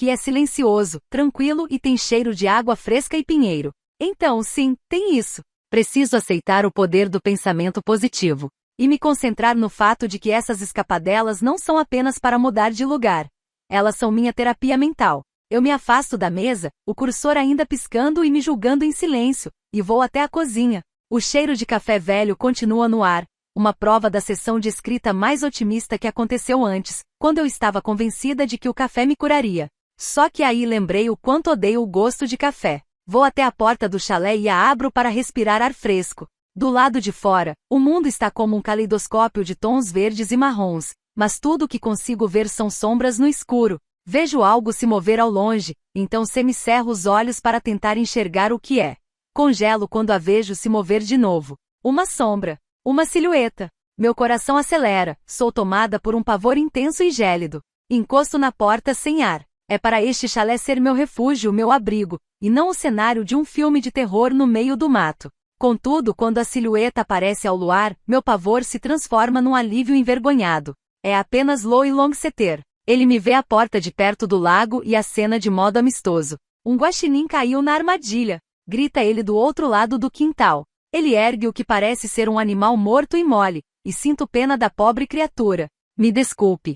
é silencioso, tranquilo e tem cheiro de água fresca e pinheiro. Então sim, tem isso. Preciso aceitar o poder do pensamento positivo. E me concentrar no fato de que essas escapadelas não são apenas para mudar de lugar. Elas são minha terapia mental. Eu me afasto da mesa, o cursor ainda piscando e me julgando em silêncio, e vou até a cozinha. O cheiro de café velho continua no ar, uma prova da sessão de escrita mais otimista que aconteceu antes, quando eu estava convencida de que o café me curaria. Só que aí lembrei o quanto odeio o gosto de café. Vou até a porta do chalé e a abro para respirar ar fresco. Do lado de fora, o mundo está como um caleidoscópio de tons verdes e marrons, mas tudo o que consigo ver são sombras no escuro. Vejo algo se mover ao longe, então semicerro os olhos para tentar enxergar o que é. Congelo quando a vejo se mover de novo. Uma sombra. Uma silhueta. Meu coração acelera, sou tomada por um pavor intenso e gélido. Encosto na porta sem ar. É para este chalé ser meu refúgio, meu abrigo, e não o cenário de um filme de terror no meio do mato. Contudo, quando a silhueta aparece ao luar, meu pavor se transforma num alívio envergonhado. É apenas Loi Longseter. Ele me vê à porta de perto do lago e acena de modo amistoso. Um guaxinim caiu na armadilha. Grita ele do outro lado do quintal. Ele ergue o que parece ser um animal morto e mole, e sinto pena da pobre criatura. Me desculpe.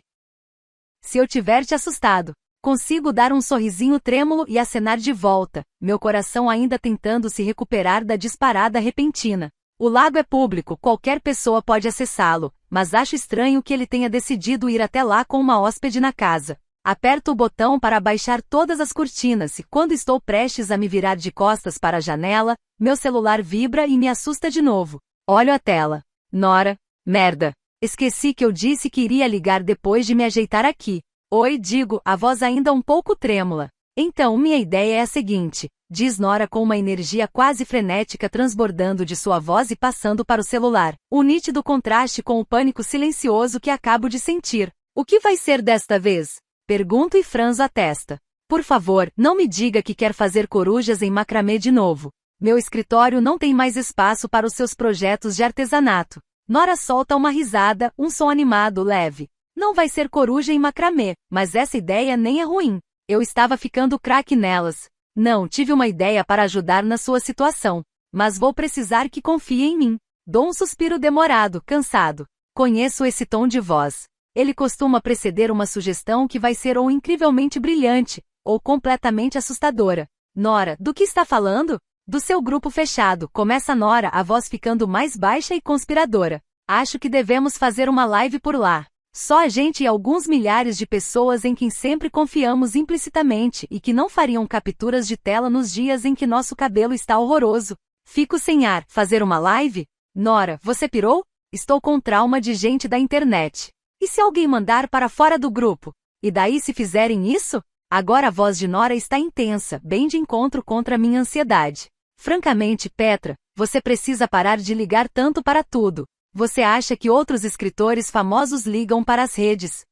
Se eu tiver te assustado. Consigo dar um sorrisinho trêmulo e acenar de volta, meu coração ainda tentando se recuperar da disparada repentina. O lago é público, qualquer pessoa pode acessá-lo, mas acho estranho que ele tenha decidido ir até lá com uma hóspede na casa. Aperto o botão para abaixar todas as cortinas e quando estou prestes a me virar de costas para a janela, meu celular vibra e me assusta de novo. Olho a tela. Nora, merda. Esqueci que eu disse que iria ligar depois de me ajeitar aqui. Oi, digo, a voz ainda um pouco trêmula. Então, minha ideia é a seguinte, diz Nora com uma energia quase frenética transbordando de sua voz e passando para o celular. O nítido contraste com o pânico silencioso que acabo de sentir. O que vai ser desta vez? Pergunto e franzo a testa. Por favor, não me diga que quer fazer corujas em macramê de novo. Meu escritório não tem mais espaço para os seus projetos de artesanato. Nora solta uma risada, um som animado leve. Não vai ser coruja em macramê, mas essa ideia nem é ruim. Eu estava ficando craque nelas. Não, tive uma ideia para ajudar na sua situação. Mas vou precisar que confie em mim. Dou um suspiro demorado, cansado. Conheço esse tom de voz. Ele costuma preceder uma sugestão que vai ser ou incrivelmente brilhante, ou completamente assustadora. Nora, do que está falando? Do seu grupo fechado, começa Nora, a voz ficando mais baixa e conspiradora. Acho que devemos fazer uma live por lá. Só a gente e alguns milhares de pessoas em quem sempre confiamos implicitamente e que não fariam capturas de tela nos dias em que nosso cabelo está horroroso. Fico sem ar. Fazer uma live? Nora, você pirou? Estou com trauma de gente da internet. E se alguém mandar para fora do grupo? E daí se fizerem isso? Agora a voz de Nora está intensa, bem de encontro contra a minha ansiedade. Francamente, Petra, você precisa parar de ligar tanto para tudo. Você acha que outros escritores famosos ligam para as redes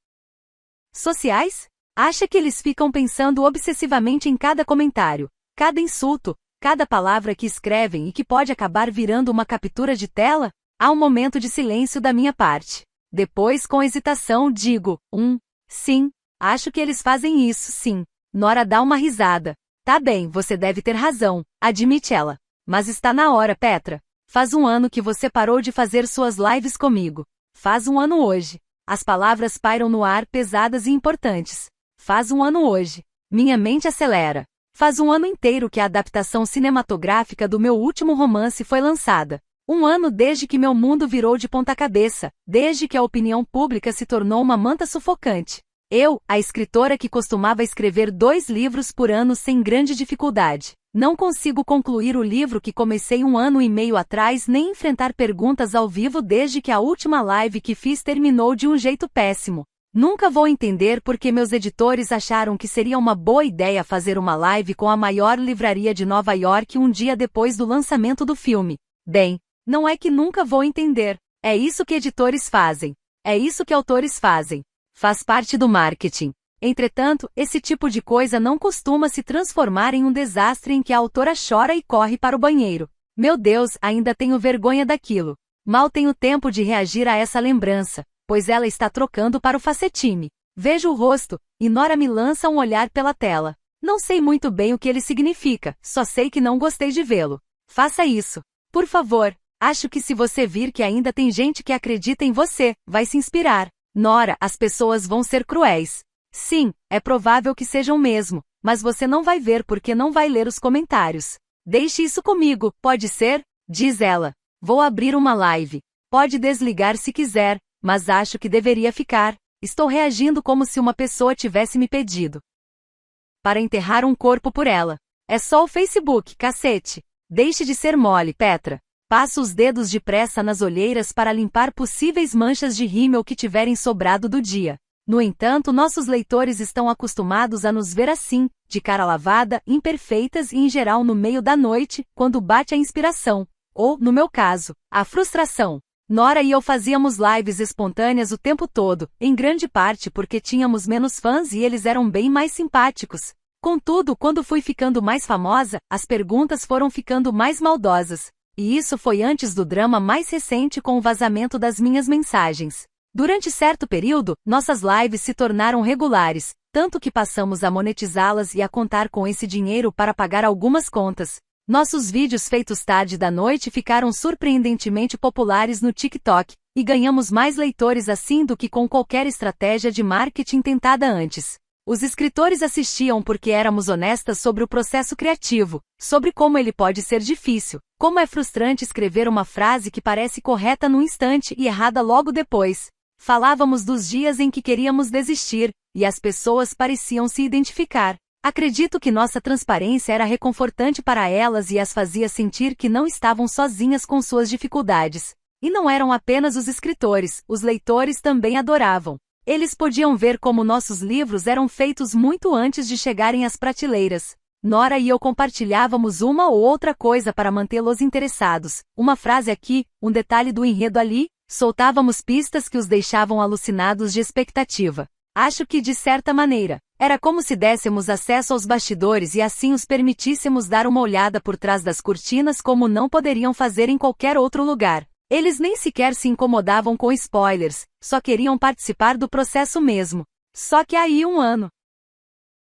sociais? Acha que eles ficam pensando obsessivamente em cada comentário, cada insulto, cada palavra que escrevem e que pode acabar virando uma captura de tela? Há um momento de silêncio da minha parte. Depois, com hesitação, digo, sim, acho que eles fazem isso, sim. Nora dá uma risada. Tá bem, você deve ter razão, admite ela. Mas está na hora, Petra. Faz um ano que você parou de fazer suas lives comigo. Faz um ano hoje. As palavras pairam no ar pesadas e importantes. Faz um ano hoje. Minha mente acelera. Faz um ano inteiro que a adaptação cinematográfica do meu último romance foi lançada. Um ano desde que meu mundo virou de ponta cabeça, desde que a opinião pública se tornou uma manta sufocante. Eu, a escritora que costumava escrever 2 livros por ano sem grande dificuldade, não consigo concluir o livro que comecei 1 ano e meio atrás nem enfrentar perguntas ao vivo desde que a última live que fiz terminou de um jeito péssimo. Nunca vou entender por que meus editores acharam que seria uma boa ideia fazer uma live com a maior livraria de Nova York um dia depois do lançamento do filme. Bem, não é que nunca vou entender. É isso que editores fazem. É isso que autores fazem. Faz parte do marketing. Entretanto, esse tipo de coisa não costuma se transformar em um desastre em que a autora chora e corre para o banheiro. Meu Deus, ainda tenho vergonha daquilo. Mal tenho tempo de reagir a essa lembrança, pois ela está trocando para o facetime. Vejo o rosto, e Nora me lança um olhar pela tela. Não sei muito bem o que ele significa, só sei que não gostei de vê-lo. Faça isso. Por favor. Acho que se você vir que ainda tem gente que acredita em você, vai se inspirar. Nora, as pessoas vão ser cruéis. Sim, é provável que sejam mesmo, mas você não vai ver porque não vai ler os comentários. Deixe isso comigo, pode ser? Diz ela. Vou abrir uma live. Pode desligar se quiser, mas acho que deveria ficar. Estou reagindo como se uma pessoa tivesse me pedido para enterrar um corpo por ela. É só o Facebook, cacete. Deixe de ser mole, Petra. Passo os dedos depressa nas olheiras para limpar possíveis manchas de rímel que tiverem sobrado do dia. No entanto, nossos leitores estão acostumados a nos ver assim, de cara lavada, imperfeitas e em geral no meio da noite, quando bate a inspiração. Ou, no meu caso, a frustração. Nora e eu fazíamos lives espontâneas o tempo todo, em grande parte porque tínhamos menos fãs e eles eram bem mais simpáticos. Contudo, quando fui ficando mais famosa, as perguntas foram ficando mais maldosas. E isso foi antes do drama mais recente com o vazamento das minhas mensagens. Durante certo período, nossas lives se tornaram regulares, tanto que passamos a monetizá-las e a contar com esse dinheiro para pagar algumas contas. Nossos vídeos feitos tarde da noite ficaram surpreendentemente populares no TikTok, e ganhamos mais leitores assim do que com qualquer estratégia de marketing tentada antes. Os escritores assistiam porque éramos honestas sobre o processo criativo, sobre como ele pode ser difícil, como é frustrante escrever uma frase que parece correta no instante e errada logo depois. Falávamos dos dias em que queríamos desistir, e as pessoas pareciam se identificar. Acredito que nossa transparência era reconfortante para elas e as fazia sentir que não estavam sozinhas com suas dificuldades. E não eram apenas os escritores, os leitores também adoravam. Eles podiam ver como nossos livros eram feitos muito antes de chegarem às prateleiras. Nora e eu compartilhávamos uma ou outra coisa para mantê-los interessados, uma frase aqui, um detalhe do enredo ali, soltávamos pistas que os deixavam alucinados de expectativa. Acho que de certa maneira, era como se dessemos acesso aos bastidores e assim os permitíssemos dar uma olhada por trás das cortinas como não poderiam fazer em qualquer outro lugar. Eles nem sequer se incomodavam com spoilers, só queriam participar do processo mesmo. Só que aí um ano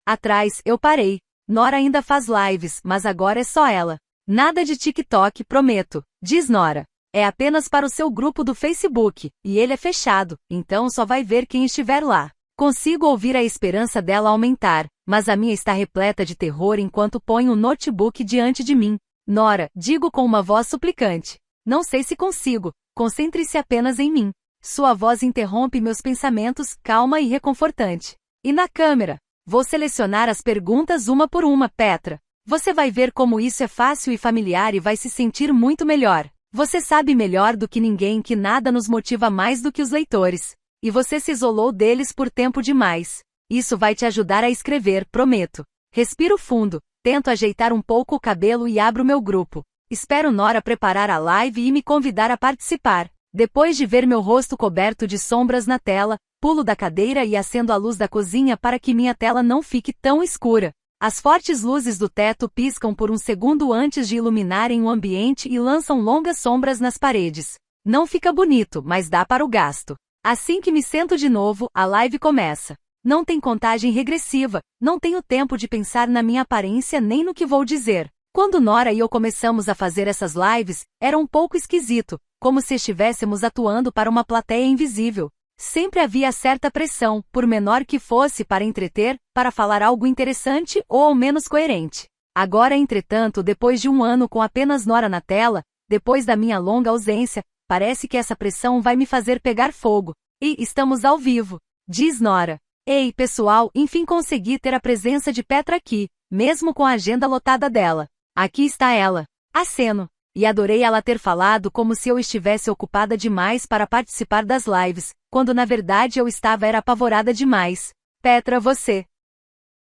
atrás, eu parei. Nora ainda faz lives, mas agora é só ela. Nada de TikTok, prometo, diz Nora. É apenas para o seu grupo do Facebook, e ele é fechado, então só vai ver quem estiver lá. Consigo ouvir a esperança dela aumentar, mas a minha está repleta de terror enquanto ponho o notebook diante de mim. Nora, digo com uma voz suplicante. Não sei se consigo, concentre-se apenas em mim. Sua voz interrompe meus pensamentos, calma e reconfortante. E na câmera? Vou selecionar as perguntas uma por uma, Petra. Você vai ver como isso é fácil e familiar e vai se sentir muito melhor. Você sabe melhor do que ninguém que nada nos motiva mais do que os leitores. E você se isolou deles por tempo demais. Isso vai te ajudar a escrever, prometo. Respiro fundo, tento ajeitar um pouco o cabelo e abro meu grupo. Espero Nora preparar a live e me convidar a participar. Depois de ver meu rosto coberto de sombras na tela, pulo da cadeira e acendo a luz da cozinha para que minha tela não fique tão escura. As fortes luzes do teto piscam por um segundo antes de iluminarem o ambiente e lançam longas sombras nas paredes. Não fica bonito, mas dá para o gasto. Assim que me sento de novo, a live começa. Não tem contagem regressiva, não tenho tempo de pensar na minha aparência nem no que vou dizer. Quando Nora e eu começamos a fazer essas lives, era um pouco esquisito, como se estivéssemos atuando para uma plateia invisível. Sempre havia certa pressão, por menor que fosse, para entreter, para falar algo interessante ou ao menos coerente. Agora, entretanto, depois de um ano com apenas Nora na tela, depois da minha longa ausência, parece que essa pressão vai me fazer pegar fogo. E estamos ao vivo, diz Nora. Ei, pessoal, enfim consegui ter a presença de Petra aqui, mesmo com a agenda lotada dela. Aqui está ela. Aceno. E adorei ela ter falado como se eu estivesse ocupada demais para participar das lives, quando na verdade eu era apavorada demais. Petra, você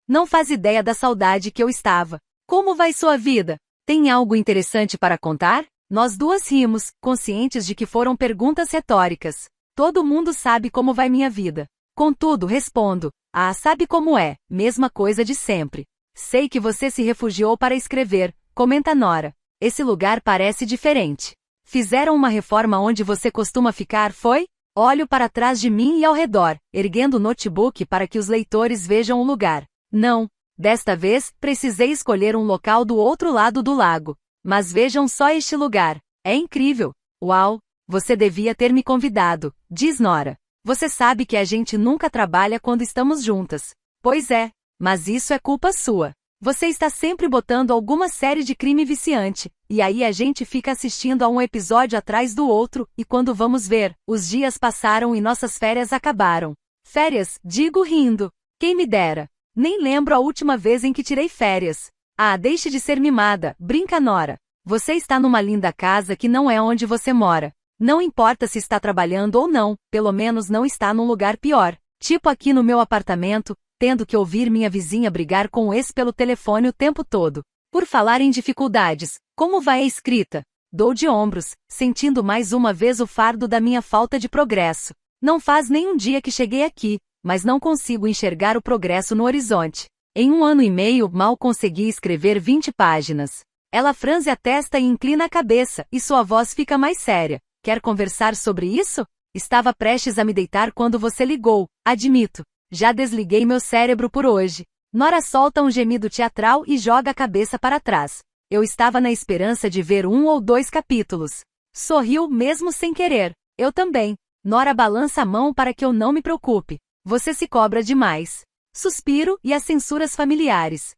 não faz ideia da saudade que eu estava. Como vai sua vida? Tem algo interessante para contar? Nós duas rimos, conscientes de que foram perguntas retóricas. Todo mundo sabe como vai minha vida. Contudo, respondo. Ah, sabe como é, mesma coisa de sempre. Sei que você se refugiou para escrever, comenta Nora. Esse lugar parece diferente. Fizeram uma reforma onde você costuma ficar, foi? Olho para trás de mim e ao redor, erguendo o notebook para que os leitores vejam o lugar. Não. Desta vez, precisei escolher um local do outro lado do lago. Mas vejam só este lugar. É incrível. Uau! Você devia ter me convidado, diz Nora. Você sabe que a gente nunca trabalha quando estamos juntas. Pois é. Mas isso é culpa sua. Você está sempre botando alguma série de crime viciante, e aí a gente fica assistindo a um episódio atrás do outro, e quando vamos ver, os dias passaram e nossas férias acabaram. Férias, digo rindo. Quem me dera. Nem lembro a última vez em que tirei férias. Ah, deixe de ser mimada, brinca Nora. Você está numa linda casa que não é onde você mora. Não importa se está trabalhando ou não, pelo menos não está num lugar pior. Tipo aqui no meu apartamento, tendo que ouvir minha vizinha brigar com o ex pelo telefone o tempo todo. Por falar em dificuldades, como vai a escrita? Dou de ombros, sentindo mais uma vez o fardo da minha falta de progresso. Não faz nem um dia que cheguei aqui, mas não consigo enxergar o progresso no horizonte. Em 1 ano e meio, mal consegui escrever 20 páginas. Ela franze a testa e inclina a cabeça, e sua voz fica mais séria. Quer conversar sobre isso? Estava prestes a me deitar quando você ligou, admito. Já desliguei meu cérebro por hoje. Nora solta um gemido teatral e joga a cabeça para trás. Eu estava na esperança de ver 1 ou 2 capítulos. Sorriu mesmo sem querer. Eu também. Nora balança a mão para que eu não me preocupe. Você se cobra demais. Suspiro e as censuras familiares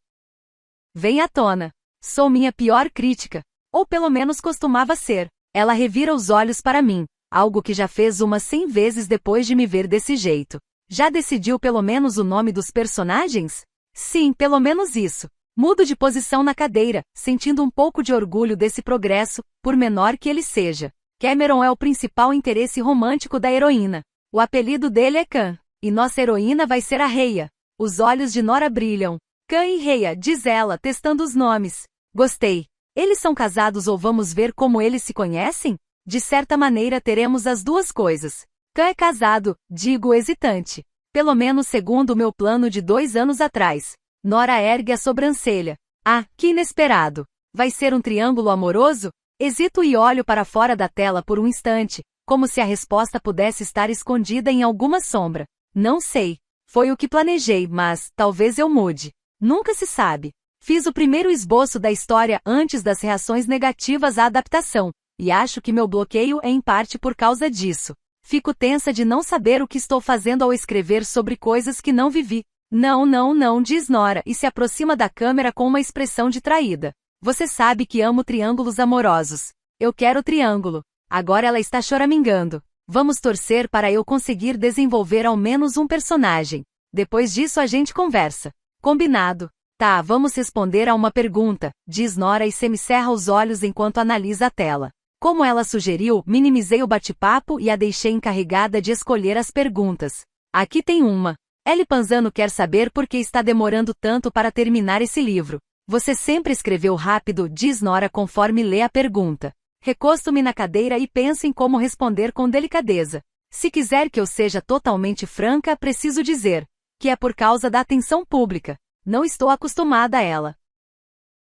vêm à tona. Sou minha pior crítica. Ou pelo menos costumava ser. Ela revira os olhos para mim, algo que já fez umas 100 vezes depois de me ver desse jeito. Já decidiu pelo menos o nome dos personagens? Sim, pelo menos isso. Mudo de posição na cadeira, sentindo um pouco de orgulho desse progresso, por menor que ele seja. Cameron é o principal interesse romântico da heroína. O apelido dele é Khan, e nossa heroína vai ser a Rhea. Os olhos de Nora brilham. Khan e Rhea, diz ela, testando os nomes. Gostei. Eles são casados ou vamos ver como eles se conhecem? De certa maneira teremos as duas coisas. Khan é casado, digo hesitante. Pelo menos segundo o meu plano de 2 anos atrás. Nora ergue a sobrancelha. Ah, que inesperado. Vai ser um triângulo amoroso? Hesito e olho para fora da tela por um instante, como se a resposta pudesse estar escondida em alguma sombra. Não sei. Foi o que planejei, mas talvez eu mude. Nunca se sabe. Fiz o primeiro esboço da história antes das reações negativas à adaptação, e acho que meu bloqueio é em parte por causa disso. Fico tensa de não saber o que estou fazendo ao escrever sobre coisas que não vivi. Não, diz Nora e se aproxima da câmera com uma expressão de traída. Você sabe que amo triângulos amorosos. Eu quero triângulo. Agora ela está choramingando. Vamos torcer para eu conseguir desenvolver ao menos um personagem. Depois disso a gente conversa. Combinado. Tá, vamos responder a uma pergunta, diz Nora e semicerra os olhos enquanto analisa a tela. Como ela sugeriu, minimizei o bate-papo e a deixei encarregada de escolher as perguntas. Aqui tem uma. Ellie Panzano quer saber por que está demorando tanto para terminar esse livro. Você sempre escreveu rápido, diz Nora conforme lê a pergunta. Recosto-me na cadeira e penso em como responder com delicadeza. Se quiser que eu seja totalmente franca, preciso dizer que é por causa da atenção pública. Não estou acostumada a ela.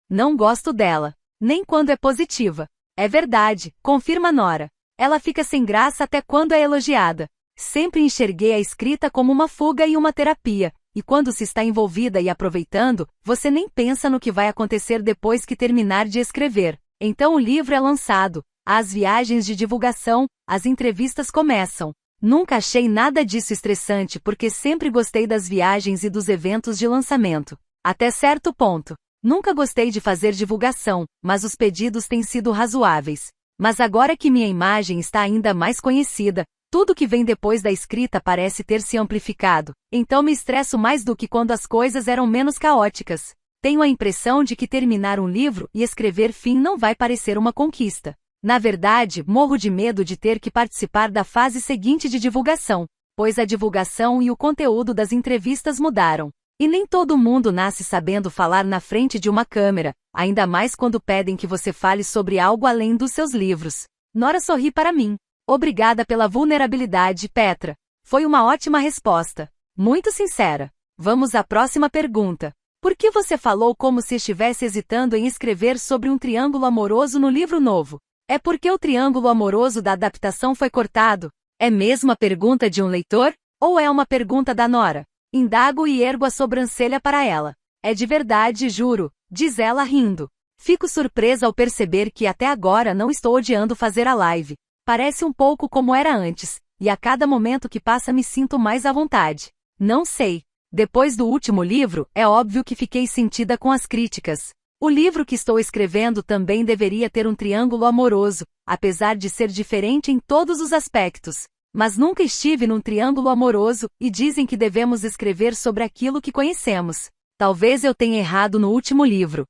Não gosto dela, nem quando é positiva. É verdade, confirma Nora. Ela fica sem graça até quando é elogiada. Sempre enxerguei a escrita como uma fuga e uma terapia, e quando se está envolvida e aproveitando, você nem pensa no que vai acontecer depois que terminar de escrever. Então o livro é lançado, há as viagens de divulgação, as entrevistas começam. Nunca achei nada disso estressante porque sempre gostei das viagens e dos eventos de lançamento. Até certo ponto. Nunca gostei de fazer divulgação, mas os pedidos têm sido razoáveis. Mas agora que minha imagem está ainda mais conhecida, tudo que vem depois da escrita parece ter se amplificado, então me estresso mais do que quando as coisas eram menos caóticas. Tenho a impressão de que terminar um livro e escrever fim não vai parecer uma conquista. Na verdade, morro de medo de ter que participar da fase seguinte de divulgação, pois a divulgação e o conteúdo das entrevistas mudaram. E nem todo mundo nasce sabendo falar na frente de uma câmera, ainda mais quando pedem que você fale sobre algo além dos seus livros. Nora sorri para mim. Obrigada pela vulnerabilidade, Petra. Foi uma ótima resposta. Muito sincera. Vamos à próxima pergunta. Por que você falou como se estivesse hesitando em escrever sobre um triângulo amoroso no livro novo? É porque o triângulo amoroso da adaptação foi cortado? É mesmo a pergunta de um leitor? Ou é uma pergunta da Nora? Indago e ergo a sobrancelha para ela. É de verdade, juro, diz ela rindo. Fico surpresa ao perceber que até agora não estou odiando fazer a live. Parece um pouco como era antes, e a cada momento que passa me sinto mais à vontade. Não sei. Depois do último livro, é óbvio que fiquei sentida com as críticas. O livro que estou escrevendo também deveria ter um triângulo amoroso, apesar de ser diferente em todos os aspectos. Mas nunca estive num triângulo amoroso, e dizem que devemos escrever sobre aquilo que conhecemos. Talvez eu tenha errado no último livro.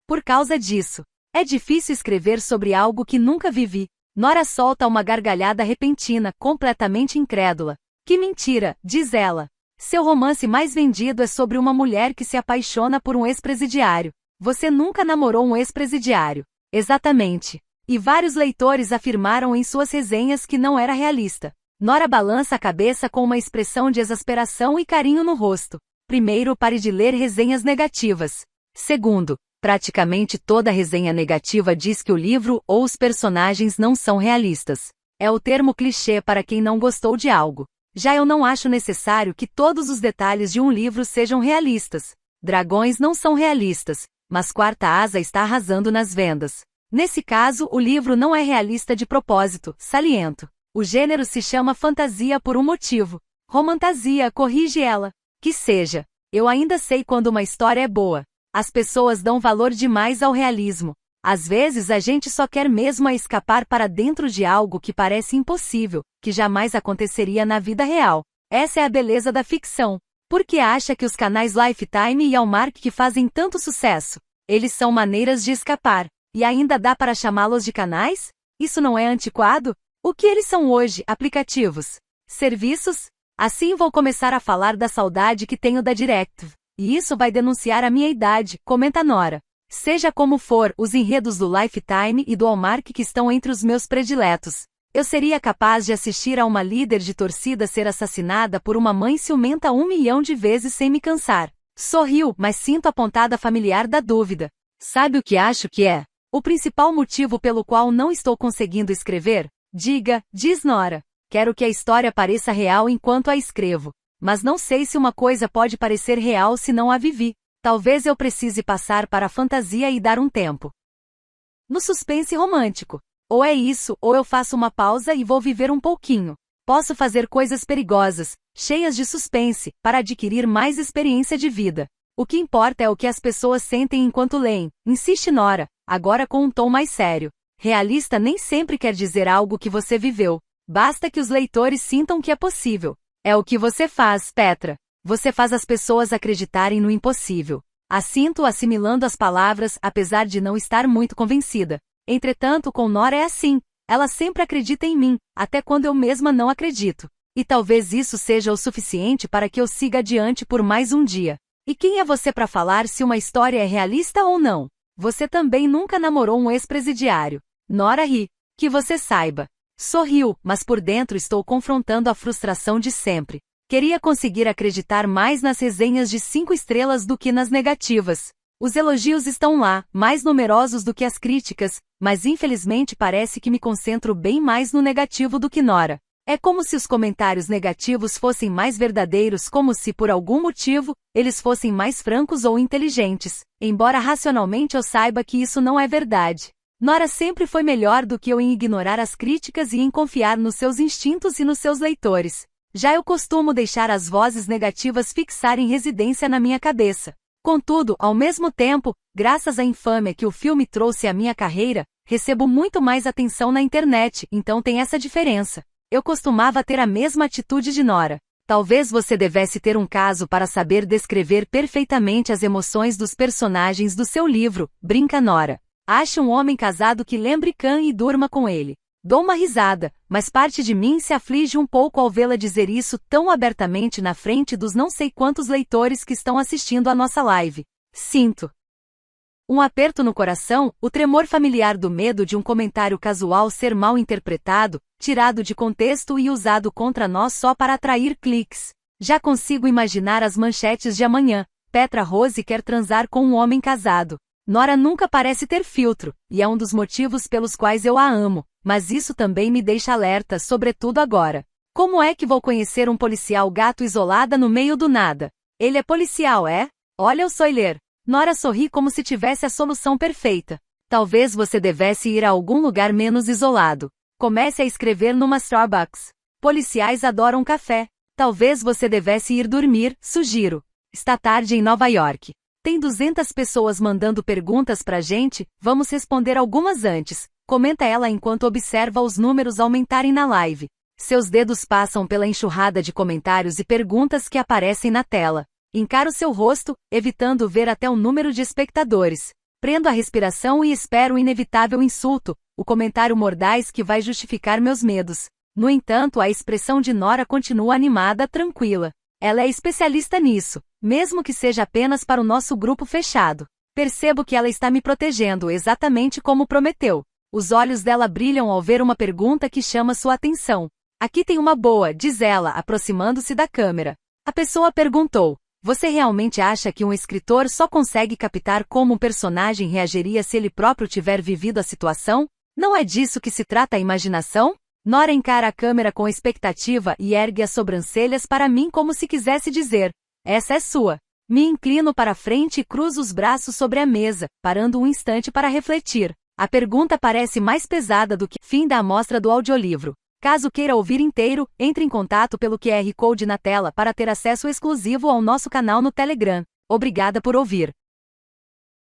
Por causa disso. É difícil escrever sobre algo que nunca vivi. Nora solta uma gargalhada repentina, completamente incrédula. Que mentira, diz ela. Seu romance mais vendido é sobre uma mulher que se apaixona por um ex-presidiário. Você nunca namorou um ex-presidiário. Exatamente. E vários leitores afirmaram em suas resenhas que não era realista. Nora balança a cabeça com uma expressão de exasperação e carinho no rosto. Primeiro, pare de ler resenhas negativas. Segundo, praticamente toda resenha negativa diz que o livro ou os personagens não são realistas. É o termo clichê para quem não gostou de algo. Já eu não acho necessário que todos os detalhes de um livro sejam realistas. Dragões não são realistas, mas Quarta Asa está arrasando nas vendas. Nesse caso, o livro não é realista de propósito, saliento. O gênero se chama fantasia por um motivo. Romantasia, corrige ela. Que seja. Eu ainda sei quando uma história é boa. As pessoas dão valor demais ao realismo. Às vezes a gente só quer mesmo escapar para dentro de algo que parece impossível, que jamais aconteceria na vida real. Essa é a beleza da ficção. Por que acha que os canais Lifetime e Hallmark que fazem tanto sucesso? Eles são maneiras de escapar. E ainda dá para chamá-los de canais? Isso não é antiquado? O que eles são hoje? Aplicativos? Serviços? Assim vou começar a falar da saudade que tenho da Directv. E isso vai denunciar a minha idade, comenta Nora. Seja como for, os enredos do Lifetime e do Hallmark que estão entre os meus prediletos. Eu seria capaz de assistir a uma líder de torcida ser assassinada por uma mãe ciumenta 1 milhão de vezes sem me cansar. Sorriu, mas sinto a pontada familiar da dúvida. Sabe o que acho que é? O principal motivo pelo qual não estou conseguindo escrever? Diga, diz Nora. Quero que a história pareça real enquanto a escrevo. Mas não sei se uma coisa pode parecer real se não a vivi. Talvez eu precise passar para a fantasia e dar um tempo no suspense romântico. Ou é isso, ou eu faço uma pausa e vou viver um pouquinho. Posso fazer coisas perigosas, cheias de suspense, para adquirir mais experiência de vida. O que importa é o que as pessoas sentem enquanto leem, insiste Nora, agora com um tom mais sério. Realista nem sempre quer dizer algo que você viveu. Basta que os leitores sintam que é possível. É o que você faz, Petra. Você faz as pessoas acreditarem no impossível. Assinto assimilando as palavras, apesar de não estar muito convencida. Entretanto, com Nora é assim. Ela sempre acredita em mim, até quando eu mesma não acredito. E talvez isso seja o suficiente para que eu siga adiante por mais um dia. E quem é você para falar se uma história é realista ou não? Você também nunca namorou um ex-presidiário. Nora ri. Que você saiba. Sorriu, mas por dentro estou confrontando a frustração de sempre. Queria conseguir acreditar mais nas resenhas de 5 estrelas do que nas negativas. Os elogios estão lá, mais numerosos do que as críticas, mas infelizmente parece que me concentro bem mais no negativo do que Nora. É como se os comentários negativos fossem mais verdadeiros, como se, por algum motivo, eles fossem mais francos ou inteligentes, embora racionalmente eu saiba que isso não é verdade. Nora sempre foi melhor do que eu em ignorar as críticas e em confiar nos seus instintos e nos seus leitores. Já eu costumo deixar as vozes negativas fixarem residência na minha cabeça. Contudo, ao mesmo tempo, graças à infâmia que o filme trouxe à minha carreira, recebo muito mais atenção na internet, então tem essa diferença. Eu costumava ter a mesma atitude de Nora. Talvez você devesse ter um caso para saber descrever perfeitamente as emoções dos personagens do seu livro, brinca Nora. Ache um homem casado que lembre Khan e durma com ele. Dou uma risada, mas parte de mim se aflige um pouco ao vê-la dizer isso tão abertamente na frente dos não sei quantos leitores que estão assistindo a nossa live. Sinto um aperto no coração, o tremor familiar do medo de um comentário casual ser mal interpretado, tirado de contexto e usado contra nós só para atrair cliques. Já consigo imaginar as manchetes de amanhã. Petra Rose quer transar com um homem casado. Nora nunca parece ter filtro, e é um dos motivos pelos quais eu a amo, mas isso também me deixa alerta, sobretudo agora. Como é que vou conhecer um policial gato isolada no meio do nada? Ele é policial, é? Olha o spoiler. Nora sorri como se tivesse a solução perfeita. Talvez você devesse ir a algum lugar menos isolado. Comece a escrever numa Starbucks. Policiais adoram café. Talvez você devesse ir dormir, sugiro. Está tarde em Nova York. Tem 200 pessoas mandando perguntas pra gente, vamos responder algumas antes. Comenta ela enquanto observa os números aumentarem na live. Seus dedos passam pela enxurrada de comentários e perguntas que aparecem na tela. Encara o seu rosto, evitando ver até o número de espectadores. Prendo a respiração e espero o inevitável insulto, o comentário mordaz que vai justificar meus medos. No entanto, a expressão de Nora continua animada, tranquila. Ela é especialista nisso, mesmo que seja apenas para o nosso grupo fechado. Percebo que ela está me protegendo exatamente como prometeu. Os olhos dela brilham ao ver uma pergunta que chama sua atenção. Aqui tem uma boa, diz ela, aproximando-se da câmera. A pessoa perguntou: você realmente acha que um escritor só consegue captar como um personagem reagiria se ele próprio tiver vivido a situação? Não é disso que se trata a imaginação? Nora encara a câmera com expectativa e ergue as sobrancelhas para mim como se quisesse dizer: essa é sua. Me inclino para a frente e cruzo os braços sobre a mesa, parando um instante para refletir. A pergunta parece mais pesada do que... Fim da amostra do audiolivro. Caso queira ouvir inteiro, entre em contato pelo QR Code na tela para ter acesso exclusivo ao nosso canal no Telegram. Obrigada por ouvir.